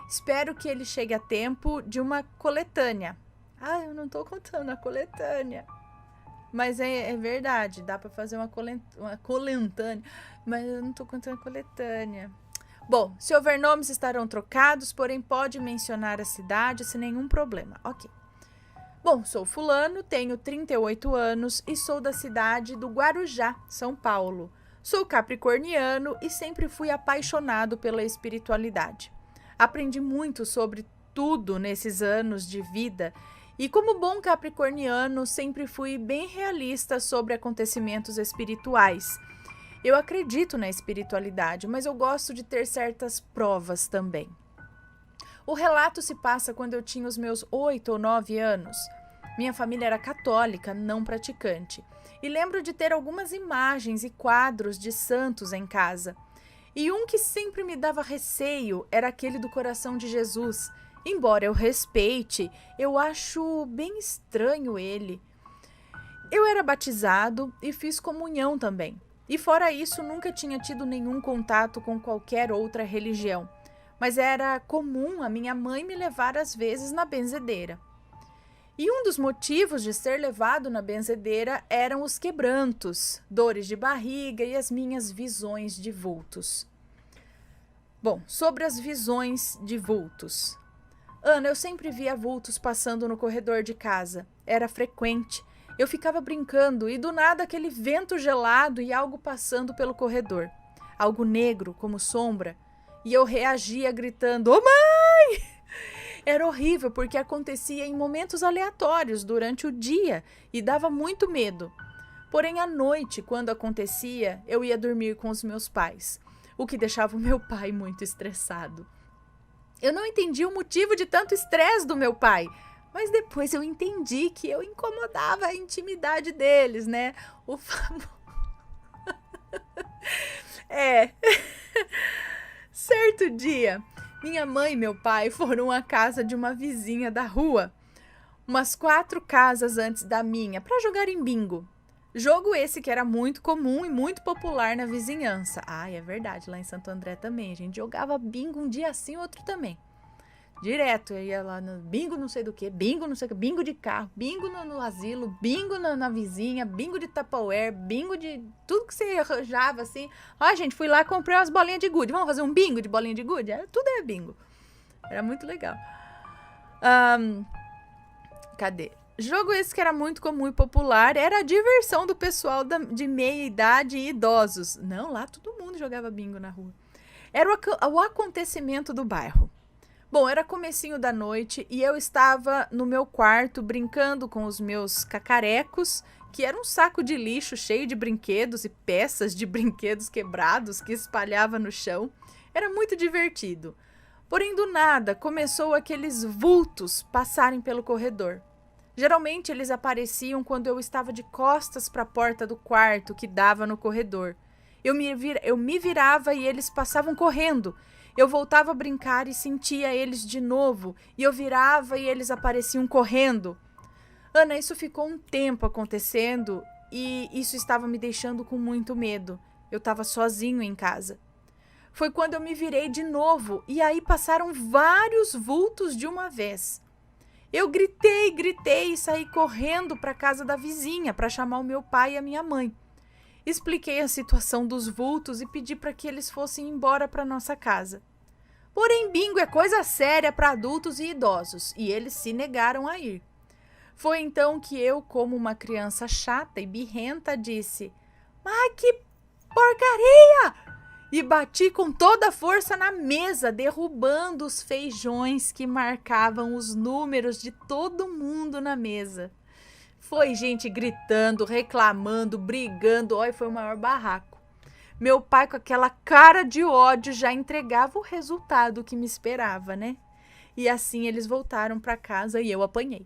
Espero que ele chegue a tempo de uma coletânea. Ah, eu não tô contando a coletânea. Mas é verdade, dá pra fazer uma coletânea. Mas eu não tô contando a coletânea. Bom, se houver nomes estarão trocados, porém pode mencionar a cidade sem nenhum problema. Ok. Bom, sou Fulano, tenho 38 anos e sou da cidade do Guarujá, São Paulo. Sou capricorniano e sempre fui apaixonado pela espiritualidade. Aprendi muito sobre tudo nesses anos de vida e, como bom capricorniano, sempre fui bem realista sobre acontecimentos espirituais. Eu acredito na espiritualidade, mas eu gosto de ter certas provas também. O relato se passa quando eu tinha os meus 8 ou 9 anos. Minha família era católica, não praticante. E lembro de ter algumas imagens e quadros de santos em casa. E um que sempre me dava receio era aquele do coração de Jesus. Embora eu respeite, eu acho bem estranho ele. Eu era batizado e fiz comunhão também. E fora isso, nunca tinha tido nenhum contato com qualquer outra religião. Mas era comum a minha mãe me levar às vezes na benzedeira. E um dos motivos de ser levado na benzedeira eram os quebrantos, dores de barriga e as minhas visões de vultos. Bom, sobre as visões de vultos. Ana, eu sempre via vultos passando no corredor de casa. Era frequente. Eu ficava brincando e do nada aquele vento gelado e algo passando pelo corredor. Algo negro, como sombra. E eu reagia gritando, ô mãe! Era horrível porque acontecia em momentos aleatórios durante o dia e dava muito medo. Porém, à noite, quando acontecia, eu ia dormir com os meus pais, o que deixava o meu pai muito estressado. Eu não entendi o motivo de tanto estresse do meu pai, mas depois eu entendi que eu incomodava a intimidade deles, né? O famoso... Certo dia, minha mãe e meu pai foram à casa de uma vizinha da rua, umas 4 casas antes da minha, para jogar em bingo. Jogo esse que era muito comum e muito popular na vizinhança. Ah, é verdade, lá em Santo André também. A gente jogava bingo um dia assim, outro também. Direto, eu ia lá no bingo não sei do que, bingo não sei o que, bingo de carro, bingo no asilo, bingo na vizinha, bingo de Tupperware, bingo de tudo que você arranjava assim. Ah, gente, fui lá e comprei umas bolinhas de gude. Vamos fazer um bingo de bolinha de gude? Tudo é bingo. Era muito legal. Cadê? Jogo esse que era muito comum e popular, era a diversão do pessoal de meia idade e idosos. Não, lá todo mundo jogava bingo na rua. Era o acontecimento do bairro. Bom, era comecinho da noite e eu estava no meu quarto brincando com os meus cacarecos, que era um saco de lixo cheio de brinquedos e peças de brinquedos quebrados que espalhava no chão. Era muito divertido. Porém, do nada, começou aqueles vultos passarem pelo corredor. Geralmente, eles apareciam quando eu estava de costas para a porta do quarto que dava no corredor. Eu me virava e eles passavam correndo. Eu voltava a brincar e sentia eles de novo, e eu virava e eles apareciam correndo. Ana, isso ficou um tempo acontecendo e isso estava me deixando com muito medo. Eu estava sozinho em casa. Foi quando eu me virei de novo e aí passaram vários vultos de uma vez. Eu gritei e saí correndo para a casa da vizinha para chamar o meu pai e a minha mãe. Expliquei a situação dos vultos e pedi para que eles fossem embora para nossa casa. Porém, bingo é coisa séria para adultos e idosos, e eles se negaram a ir. Foi então que eu, como uma criança chata e birrenta, disse: "Ai, que porcaria!" E bati com toda a força na mesa, derrubando os feijões que marcavam os números de todo mundo na mesa. Foi gente gritando, reclamando, brigando, foi o maior barraco. Meu pai, com aquela cara de ódio, já entregava o resultado que me esperava, né? E assim eles voltaram para casa e eu apanhei.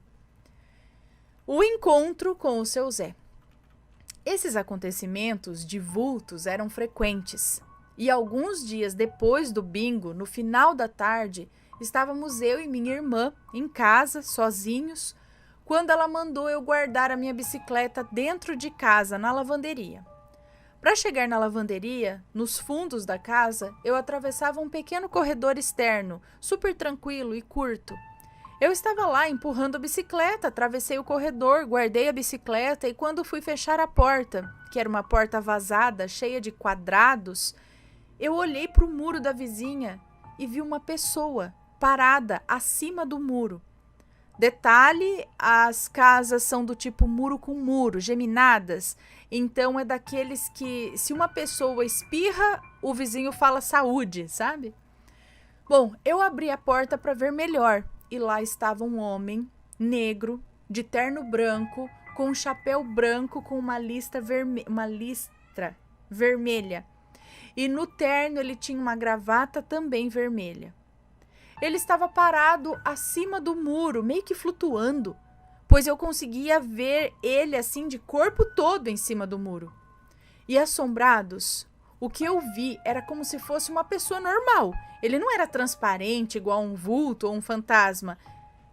O encontro com o seu Zé. Esses acontecimentos de vultos eram frequentes. E alguns dias depois do bingo, no final da tarde, estávamos eu e minha irmã em casa, sozinhos, quando ela mandou eu guardar a minha bicicleta dentro de casa, na lavanderia. Para chegar na lavanderia, nos fundos da casa, eu atravessava um pequeno corredor externo, super tranquilo e curto. Eu estava lá empurrando a bicicleta, atravessei o corredor, guardei a bicicleta e quando fui fechar a porta, que era uma porta vazada, cheia de quadrados, eu olhei para o muro da vizinha e vi uma pessoa parada acima do muro. Detalhe, as casas são do tipo muro com muro, geminadas. Então é daqueles que, se uma pessoa espirra, o vizinho fala saúde, sabe? Bom, eu abri a porta para ver melhor e lá estava um homem negro, de terno branco, com um chapéu branco com uma listra vermelha. E no terno ele tinha uma gravata também vermelha. Ele estava parado acima do muro, meio que flutuando, pois eu conseguia ver ele assim de corpo todo em cima do muro. E assombrados, o que eu vi era como se fosse uma pessoa normal. Ele não era transparente igual um vulto ou um fantasma.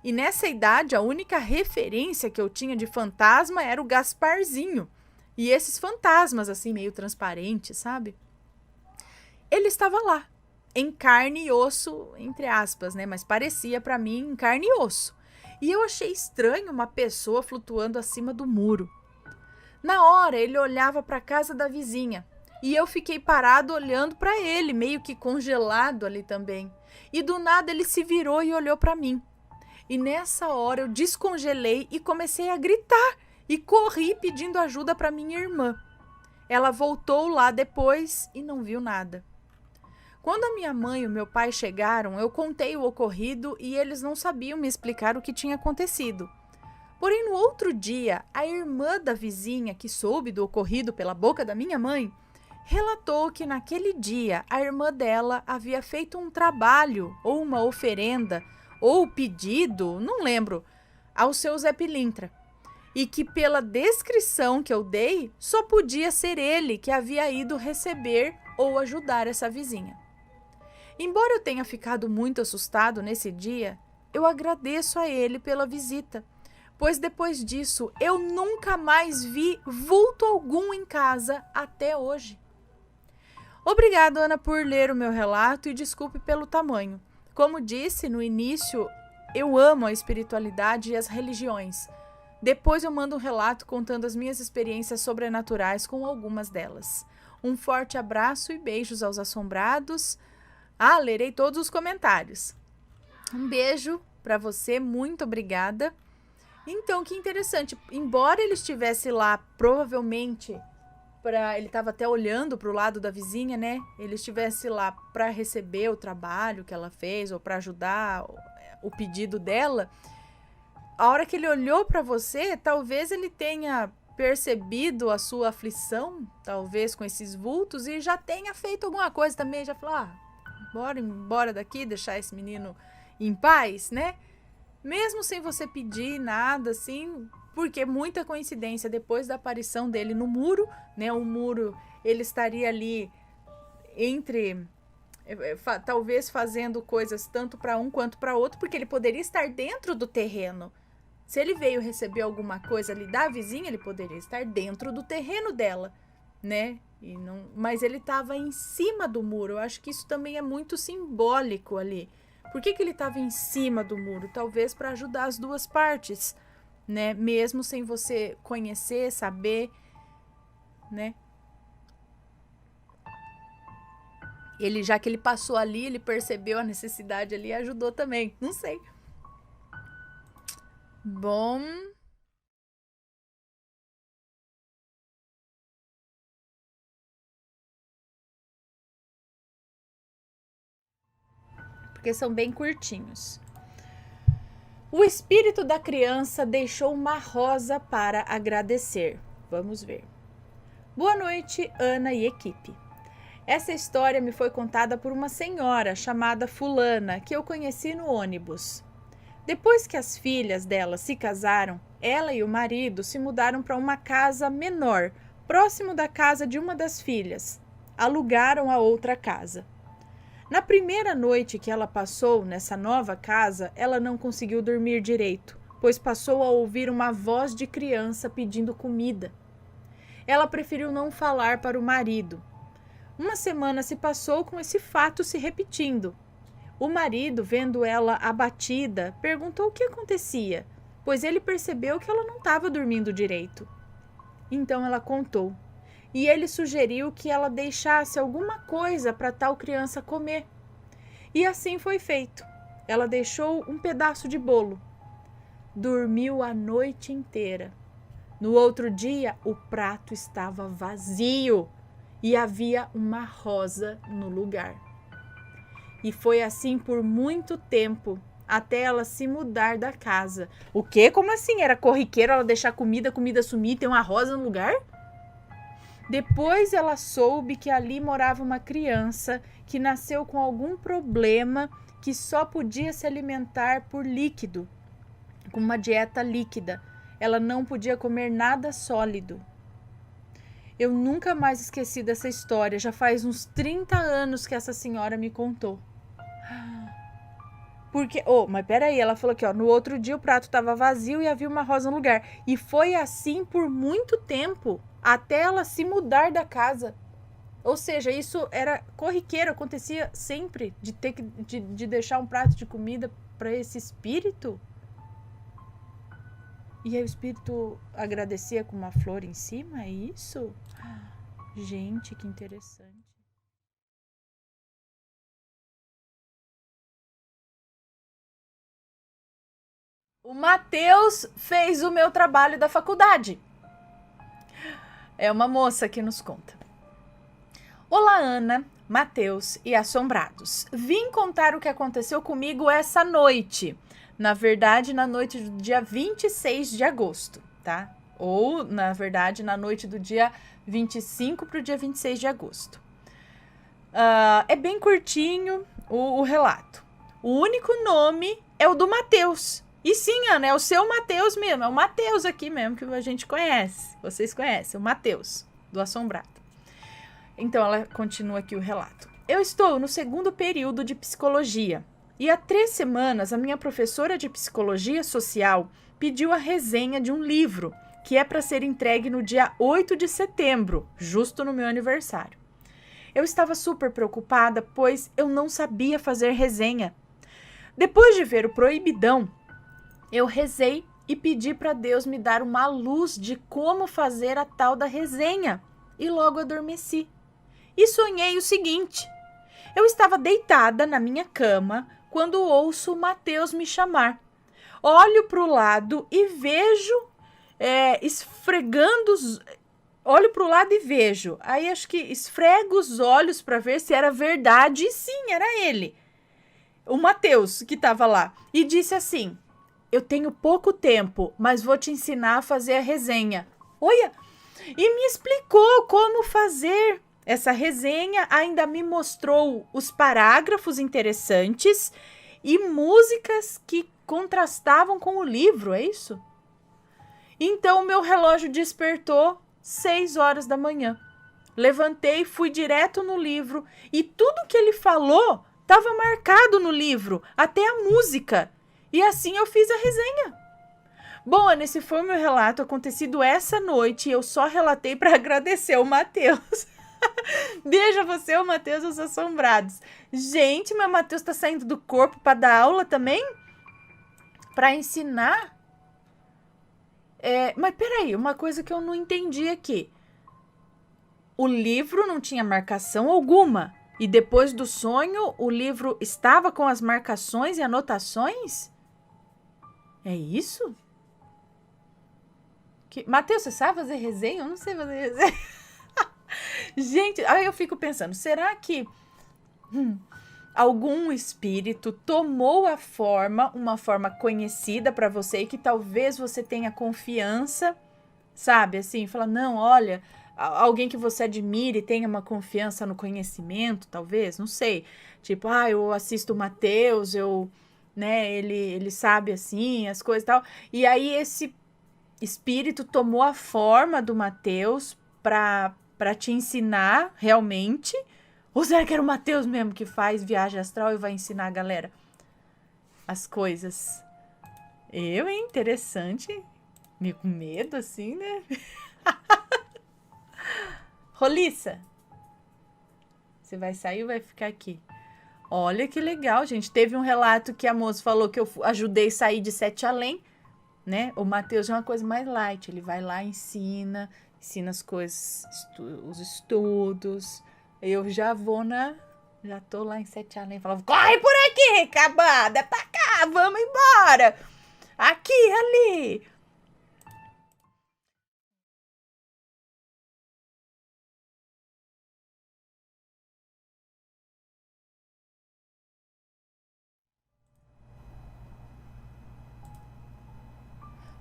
E nessa idade, a única referência que eu tinha de fantasma era o Gasparzinho. E esses fantasmas assim meio transparentes, sabe? Ele estava lá, em carne e osso, entre aspas, né? Mas parecia para mim em carne e osso. E eu achei estranho uma pessoa flutuando acima do muro. Na hora, ele olhava para a casa da vizinha. E eu fiquei parado olhando para ele, meio que congelado ali também. E do nada ele se virou e olhou para mim. E nessa hora eu descongelei e comecei a gritar. E corri pedindo ajuda para minha irmã. Ela voltou lá depois e não viu nada. Quando a minha mãe e o meu pai chegaram, eu contei o ocorrido e eles não sabiam me explicar o que tinha acontecido. Porém, no outro dia, a irmã da vizinha, que soube do ocorrido pela boca da minha mãe, relatou que naquele dia a irmã dela havia feito um trabalho, ou uma oferenda, ou pedido, não lembro, ao seu Zé Pilintra. E que pela descrição que eu dei, só podia ser ele que havia ido receber ou ajudar essa vizinha. Embora eu tenha ficado muito assustado nesse dia, eu agradeço a ele pela visita, pois depois disso eu nunca mais vi vulto algum em casa até hoje. Obrigado, Ana, por ler o meu relato e desculpe pelo tamanho. Como disse no início, eu amo a espiritualidade e as religiões. Depois eu mando um relato contando as minhas experiências sobrenaturais com algumas delas. Um forte abraço e beijos aos assombrados. Lerei todos os comentários. Um beijo para você, muito obrigada. Então, que interessante. Embora ele estivesse lá, provavelmente, ele estava até olhando para o lado da vizinha, né? Ele estivesse lá para receber o trabalho que ela fez ou para ajudar o pedido dela. A hora que ele olhou para você, talvez ele tenha percebido a sua aflição, talvez com esses vultos, e já tenha feito alguma coisa também. Já falou, bora embora daqui, deixar esse menino em paz, né? Mesmo sem você pedir nada, assim, porque muita coincidência, depois da aparição dele no muro, né? O muro, ele estaria ali entre, talvez fazendo coisas tanto para um quanto para outro, porque ele poderia estar dentro do terreno. Se ele veio receber alguma coisa ali da vizinha, ele poderia estar dentro do terreno dela, né? Mas ele estava em cima do muro. Eu acho que isso também é muito simbólico ali. Por que ele estava em cima do muro? Talvez para ajudar as duas partes, né? Mesmo sem você conhecer, saber, né? Já que ele passou ali, ele percebeu a necessidade ali e ajudou também. Não sei. Bom. Porque são bem curtinhos. O espírito da criança deixou uma rosa para agradecer. Vamos ver. Boa noite, Ana e equipe. Essa história me foi contada por uma senhora chamada Fulana, que eu conheci no ônibus. Depois que as filhas dela se casaram, ela e o marido se mudaram para uma casa menor, próximo da casa de uma das filhas. Alugaram a outra casa. Na primeira noite que ela passou nessa nova casa, ela não conseguiu dormir direito, pois passou a ouvir uma voz de criança pedindo comida. Ela preferiu não falar para o marido. Uma semana se passou com esse fato se repetindo. O marido, vendo ela abatida, perguntou o que acontecia, pois ele percebeu que ela não estava dormindo direito. Então ela contou, e ele sugeriu que ela deixasse alguma coisa para tal criança comer. E assim foi feito. Ela deixou um pedaço de bolo. Dormiu a noite inteira. No outro dia, o prato estava vazio e havia uma rosa no lugar. E foi assim por muito tempo, até ela se mudar da casa. O quê? Como assim? Era corriqueiro ela deixar comida sumir e ter uma rosa no lugar? Depois ela soube que ali morava uma criança que nasceu com algum problema, que só podia se alimentar por líquido, com uma dieta líquida. Ela não podia comer nada sólido. Eu nunca mais esqueci dessa história. Já faz uns 30 anos que essa senhora me contou. Porque, mas peraí, ela falou que no outro dia o prato estava vazio e havia uma rosa no lugar. E foi assim por muito tempo, até ela se mudar da casa. Ou seja, isso era corriqueiro, acontecia sempre, de ter de deixar um prato de comida para esse espírito. E aí o espírito agradecia com uma flor em cima, é isso? Gente, que interessante. O Matheus fez o meu trabalho da faculdade. É uma moça que nos conta. Olá, Ana, Matheus e assombrados. Vim contar o que aconteceu comigo essa noite. Na verdade, na noite do dia 26 de agosto, tá? Ou, na verdade, na noite do dia 25 para o dia 26 de agosto. É bem curtinho o relato. O único nome é o do Matheus. E sim, Ana, é o seu Matheus mesmo. É o Matheus aqui mesmo que a gente conhece. Vocês conhecem, o Matheus, do Assombrado. Então, ela continua aqui o relato. Eu estou no segundo período de psicologia. E há 3 semanas, a minha professora de psicologia social pediu a resenha de um livro que é para ser entregue no dia 8 de setembro, justo no meu aniversário. Eu estava super preocupada, pois eu não sabia fazer resenha. Depois de ver o Proibidão, eu rezei e pedi para Deus me dar uma luz de como fazer a tal da resenha. E logo adormeci. E sonhei o seguinte: eu estava deitada na minha cama quando ouço o Matheus me chamar. Olho para o lado e vejo olho para o lado e vejo. Aí acho que esfrego os olhos para ver se era verdade. E sim, era ele. O Matheus que estava lá. E disse assim: eu tenho pouco tempo, mas vou te ensinar a fazer a resenha. Olha! E me explicou como fazer essa resenha, ainda me mostrou os parágrafos interessantes e músicas que contrastavam com o livro, é isso? Então, o meu relógio despertou 6 horas da manhã. Levantei, fui direto no livro e tudo que ele falou estava marcado no livro, até a música. E assim eu fiz a resenha. Bom, Ana, esse foi o meu relato acontecido essa noite e eu só relatei para agradecer o Matheus. Beijo a você, o Matheus, os assombrados. Gente, meu Matheus tá saindo do corpo para dar aula também? Para ensinar? Mas peraí, uma coisa que eu não entendi aqui. O livro não tinha marcação alguma. E depois do sonho, o livro estava com as marcações e anotações? É isso? Matheus, você sabe fazer resenha? Eu não sei fazer resenha. Gente, aí eu fico pensando, será que algum espírito tomou uma forma conhecida para você e que talvez você tenha confiança, sabe? Assim, fala, não, olha, alguém que você admire, tenha uma confiança no conhecimento, talvez, não sei. Tipo, eu assisto o Matheus, né, ele sabe assim, as coisas e tal. E aí esse espírito tomou a forma do Matheus pra te ensinar realmente. Ou será que era o Matheus mesmo que faz viagem astral e vai ensinar a galera as coisas? Interessante. Meio com medo, assim, né? Roliça, você vai sair ou vai ficar aqui? Olha que legal, gente. Teve um relato que a moça falou que eu ajudei a sair de Sete Além, né? O Matheus é uma coisa mais light. Ele vai lá, ensina as coisas, os estudos. Eu já já tô lá em Sete Além. Falava, corre por aqui, recabada, é pra cá, vamos embora. Aqui, ali.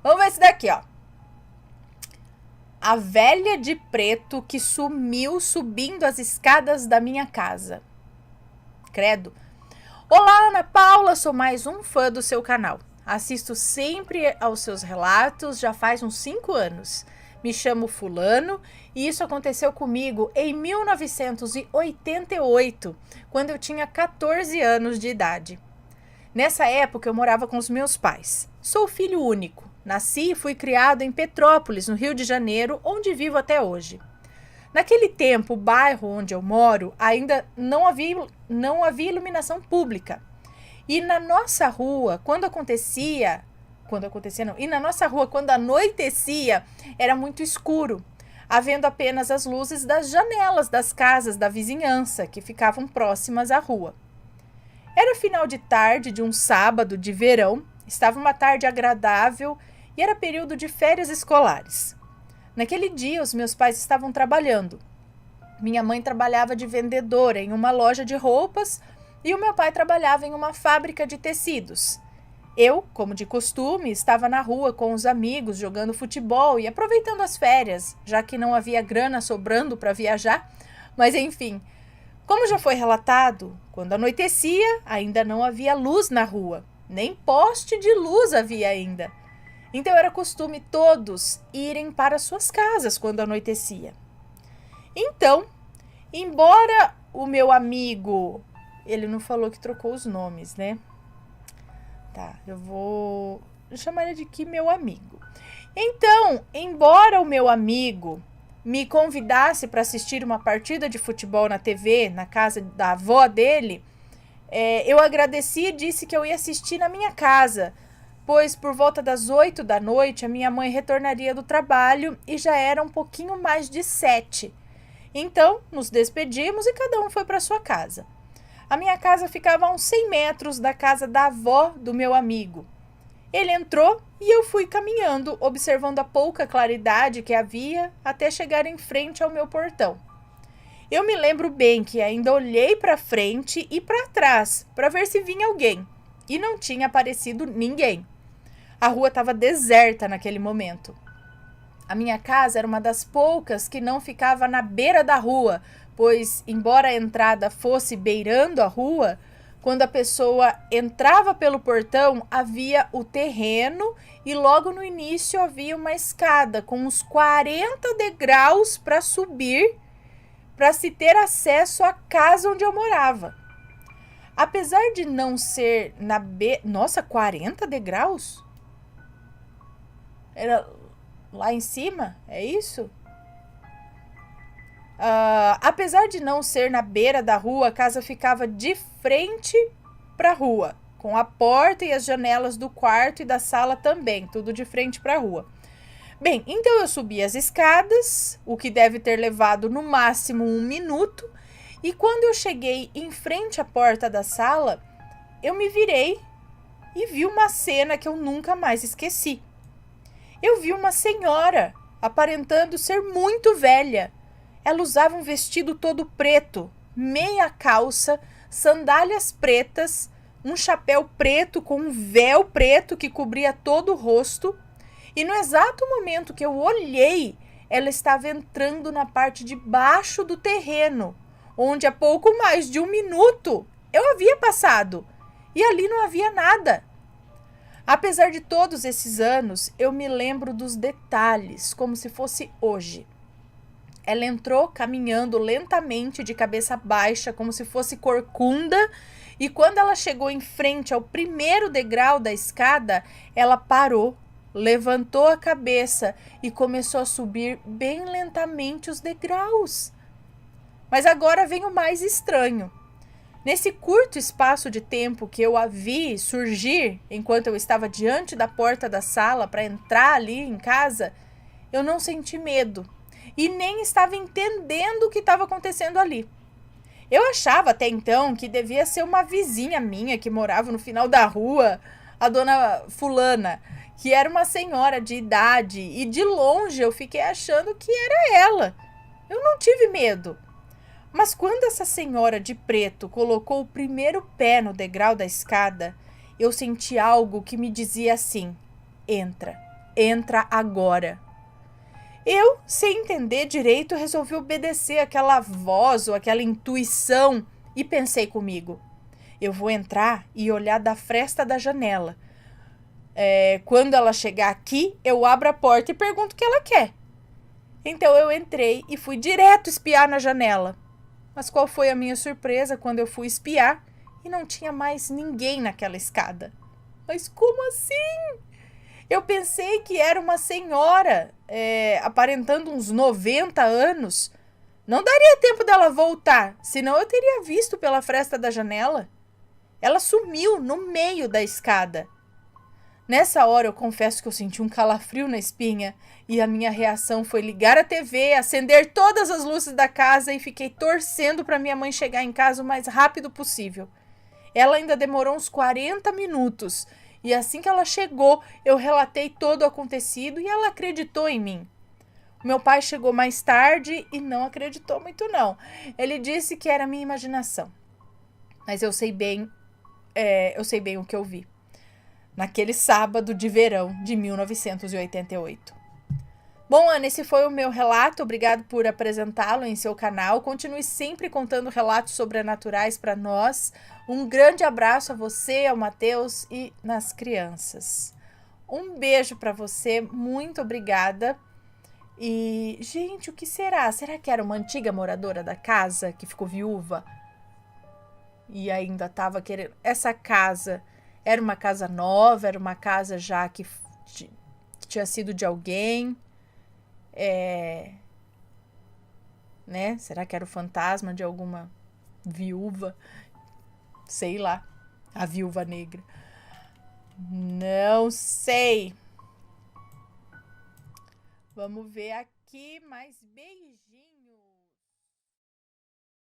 Vamos ver esse daqui, ó. A velha de preto que sumiu subindo as escadas da minha casa. Credo. Olá, Ana Paula, sou mais um fã do seu canal. Assisto sempre aos seus relatos, já faz uns 5 anos. Me chamo Fulano e isso aconteceu comigo em 1988, quando eu tinha 14 anos de idade. Nessa época eu morava com os meus pais. Sou filho único. Nasci e fui criado em Petrópolis, no Rio de Janeiro, onde vivo até hoje. Naquele tempo, o bairro onde eu moro ainda não havia iluminação pública. E na nossa rua, quando anoitecia, era muito escuro, havendo apenas as luzes das janelas das casas da vizinhança, que ficavam próximas à rua. Era final de tarde de um sábado de verão, estava uma tarde agradável e era período de férias escolares. Naquele dia, os meus pais estavam trabalhando. Minha mãe trabalhava de vendedora em uma loja de roupas e o meu pai trabalhava em uma fábrica de tecidos. Eu, como de costume, estava na rua com os amigos jogando futebol e aproveitando as férias, já que não havia grana sobrando para viajar. Mas enfim, como já foi relatado, quando anoitecia, ainda não havia luz na rua, nem poste de luz havia ainda. Então era costume todos irem para suas casas quando anoitecia. Então, embora o meu amigo... Ele não falou que trocou os nomes, né? Tá, eu vou chamar ele de que meu amigo. Então, embora o meu amigo me convidasse para assistir uma partida de futebol na TV, na casa da avó dele, eu agradeci e disse que eu ia assistir na minha casa, pois por volta das 8 da noite a minha mãe retornaria do trabalho e já era um pouquinho mais de 7. Então, nos despedimos e cada um foi para sua casa. A minha casa ficava a uns 100 metros da casa da avó do meu amigo. Ele entrou e eu fui caminhando, observando a pouca claridade que havia até chegar em frente ao meu portão. Eu me lembro bem que ainda olhei para frente e para trás para ver se vinha alguém, e não tinha aparecido ninguém. A rua estava deserta naquele momento. A minha casa era uma das poucas que não ficava na beira da rua, pois, embora a entrada fosse beirando a rua, quando a pessoa entrava pelo portão, havia o terreno e logo no início havia uma escada com uns 40 degraus para subir, para se ter acesso à casa onde eu morava. Apesar de não ser na Nossa, 40 degraus? Era lá em cima? É isso? Apesar de não ser na beira da rua, a casa ficava de frente para a rua, com a porta e as janelas do quarto e da sala também, tudo de frente para a rua. Bem, então eu subi as escadas, o que deve ter levado no máximo 1 minuto, e quando eu cheguei em frente à porta da sala, eu me virei e vi uma cena que eu nunca mais esqueci. Eu vi uma senhora, aparentando ser muito velha. Ela usava um vestido todo preto, meia calça, sandálias pretas, um chapéu preto com um véu preto que cobria todo o rosto. E no exato momento que eu olhei, ela estava entrando na parte de baixo do terreno, onde há pouco mais de 1 minuto eu havia passado, e ali não havia nada. Apesar de todos esses anos, eu me lembro dos detalhes, como se fosse hoje. Ela entrou caminhando lentamente, de cabeça baixa, como se fosse corcunda, e quando ela chegou em frente ao primeiro degrau da escada, ela parou, levantou a cabeça e começou a subir bem lentamente os degraus. Mas agora vem o mais estranho. Nesse curto espaço de tempo que eu a vi surgir enquanto eu estava diante da porta da sala para entrar ali em casa, eu não senti medo e nem estava entendendo o que estava acontecendo ali. Eu achava até então que devia ser uma vizinha minha que morava no final da rua, a dona fulana, que era uma senhora de idade, e de longe eu fiquei achando que era ela. Eu não tive medo. Mas quando essa senhora de preto colocou o primeiro pé no degrau da escada, eu senti algo que me dizia assim: entra, entra agora. Eu, sem entender direito, resolvi obedecer aquela voz ou aquela intuição e pensei comigo: eu vou entrar e olhar da fresta da janela. Quando ela chegar aqui, eu abro a porta e pergunto o que ela quer. Então eu entrei e fui direto espiar na janela. Mas qual foi a minha surpresa quando eu fui espiar e não tinha mais ninguém naquela escada? Mas como assim? Eu pensei que era uma senhora, aparentando uns 90 anos. Não daria tempo dela voltar, senão eu teria visto pela fresta da janela. Ela sumiu no meio da escada. Nessa hora eu confesso que eu senti um calafrio na espinha e a minha reação foi ligar a TV, acender todas as luzes da casa e fiquei torcendo para minha mãe chegar em casa o mais rápido possível. Ela ainda demorou uns 40 minutos e assim que ela chegou eu relatei todo o acontecido e ela acreditou em mim. Meu pai chegou mais tarde e não acreditou muito não. Ele disse que era minha imaginação. Mas eu sei bem o que eu vi naquele sábado de verão de 1988. Bom, Ana, esse foi o meu relato. Obrigado por apresentá-lo em seu canal. Continue sempre contando relatos sobrenaturais para nós. Um grande abraço a você, ao Matheus e nas crianças. Um beijo para você. Muito obrigada. E, gente, o que será? Será que era uma antiga moradora da casa que ficou viúva? E ainda estava querendo... Essa casa... Era uma casa nova, era uma casa já que tinha sido de alguém. Né? Será que era o fantasma de alguma viúva? Sei lá. A viúva negra. Não sei. Vamos ver aqui mais beijinhos.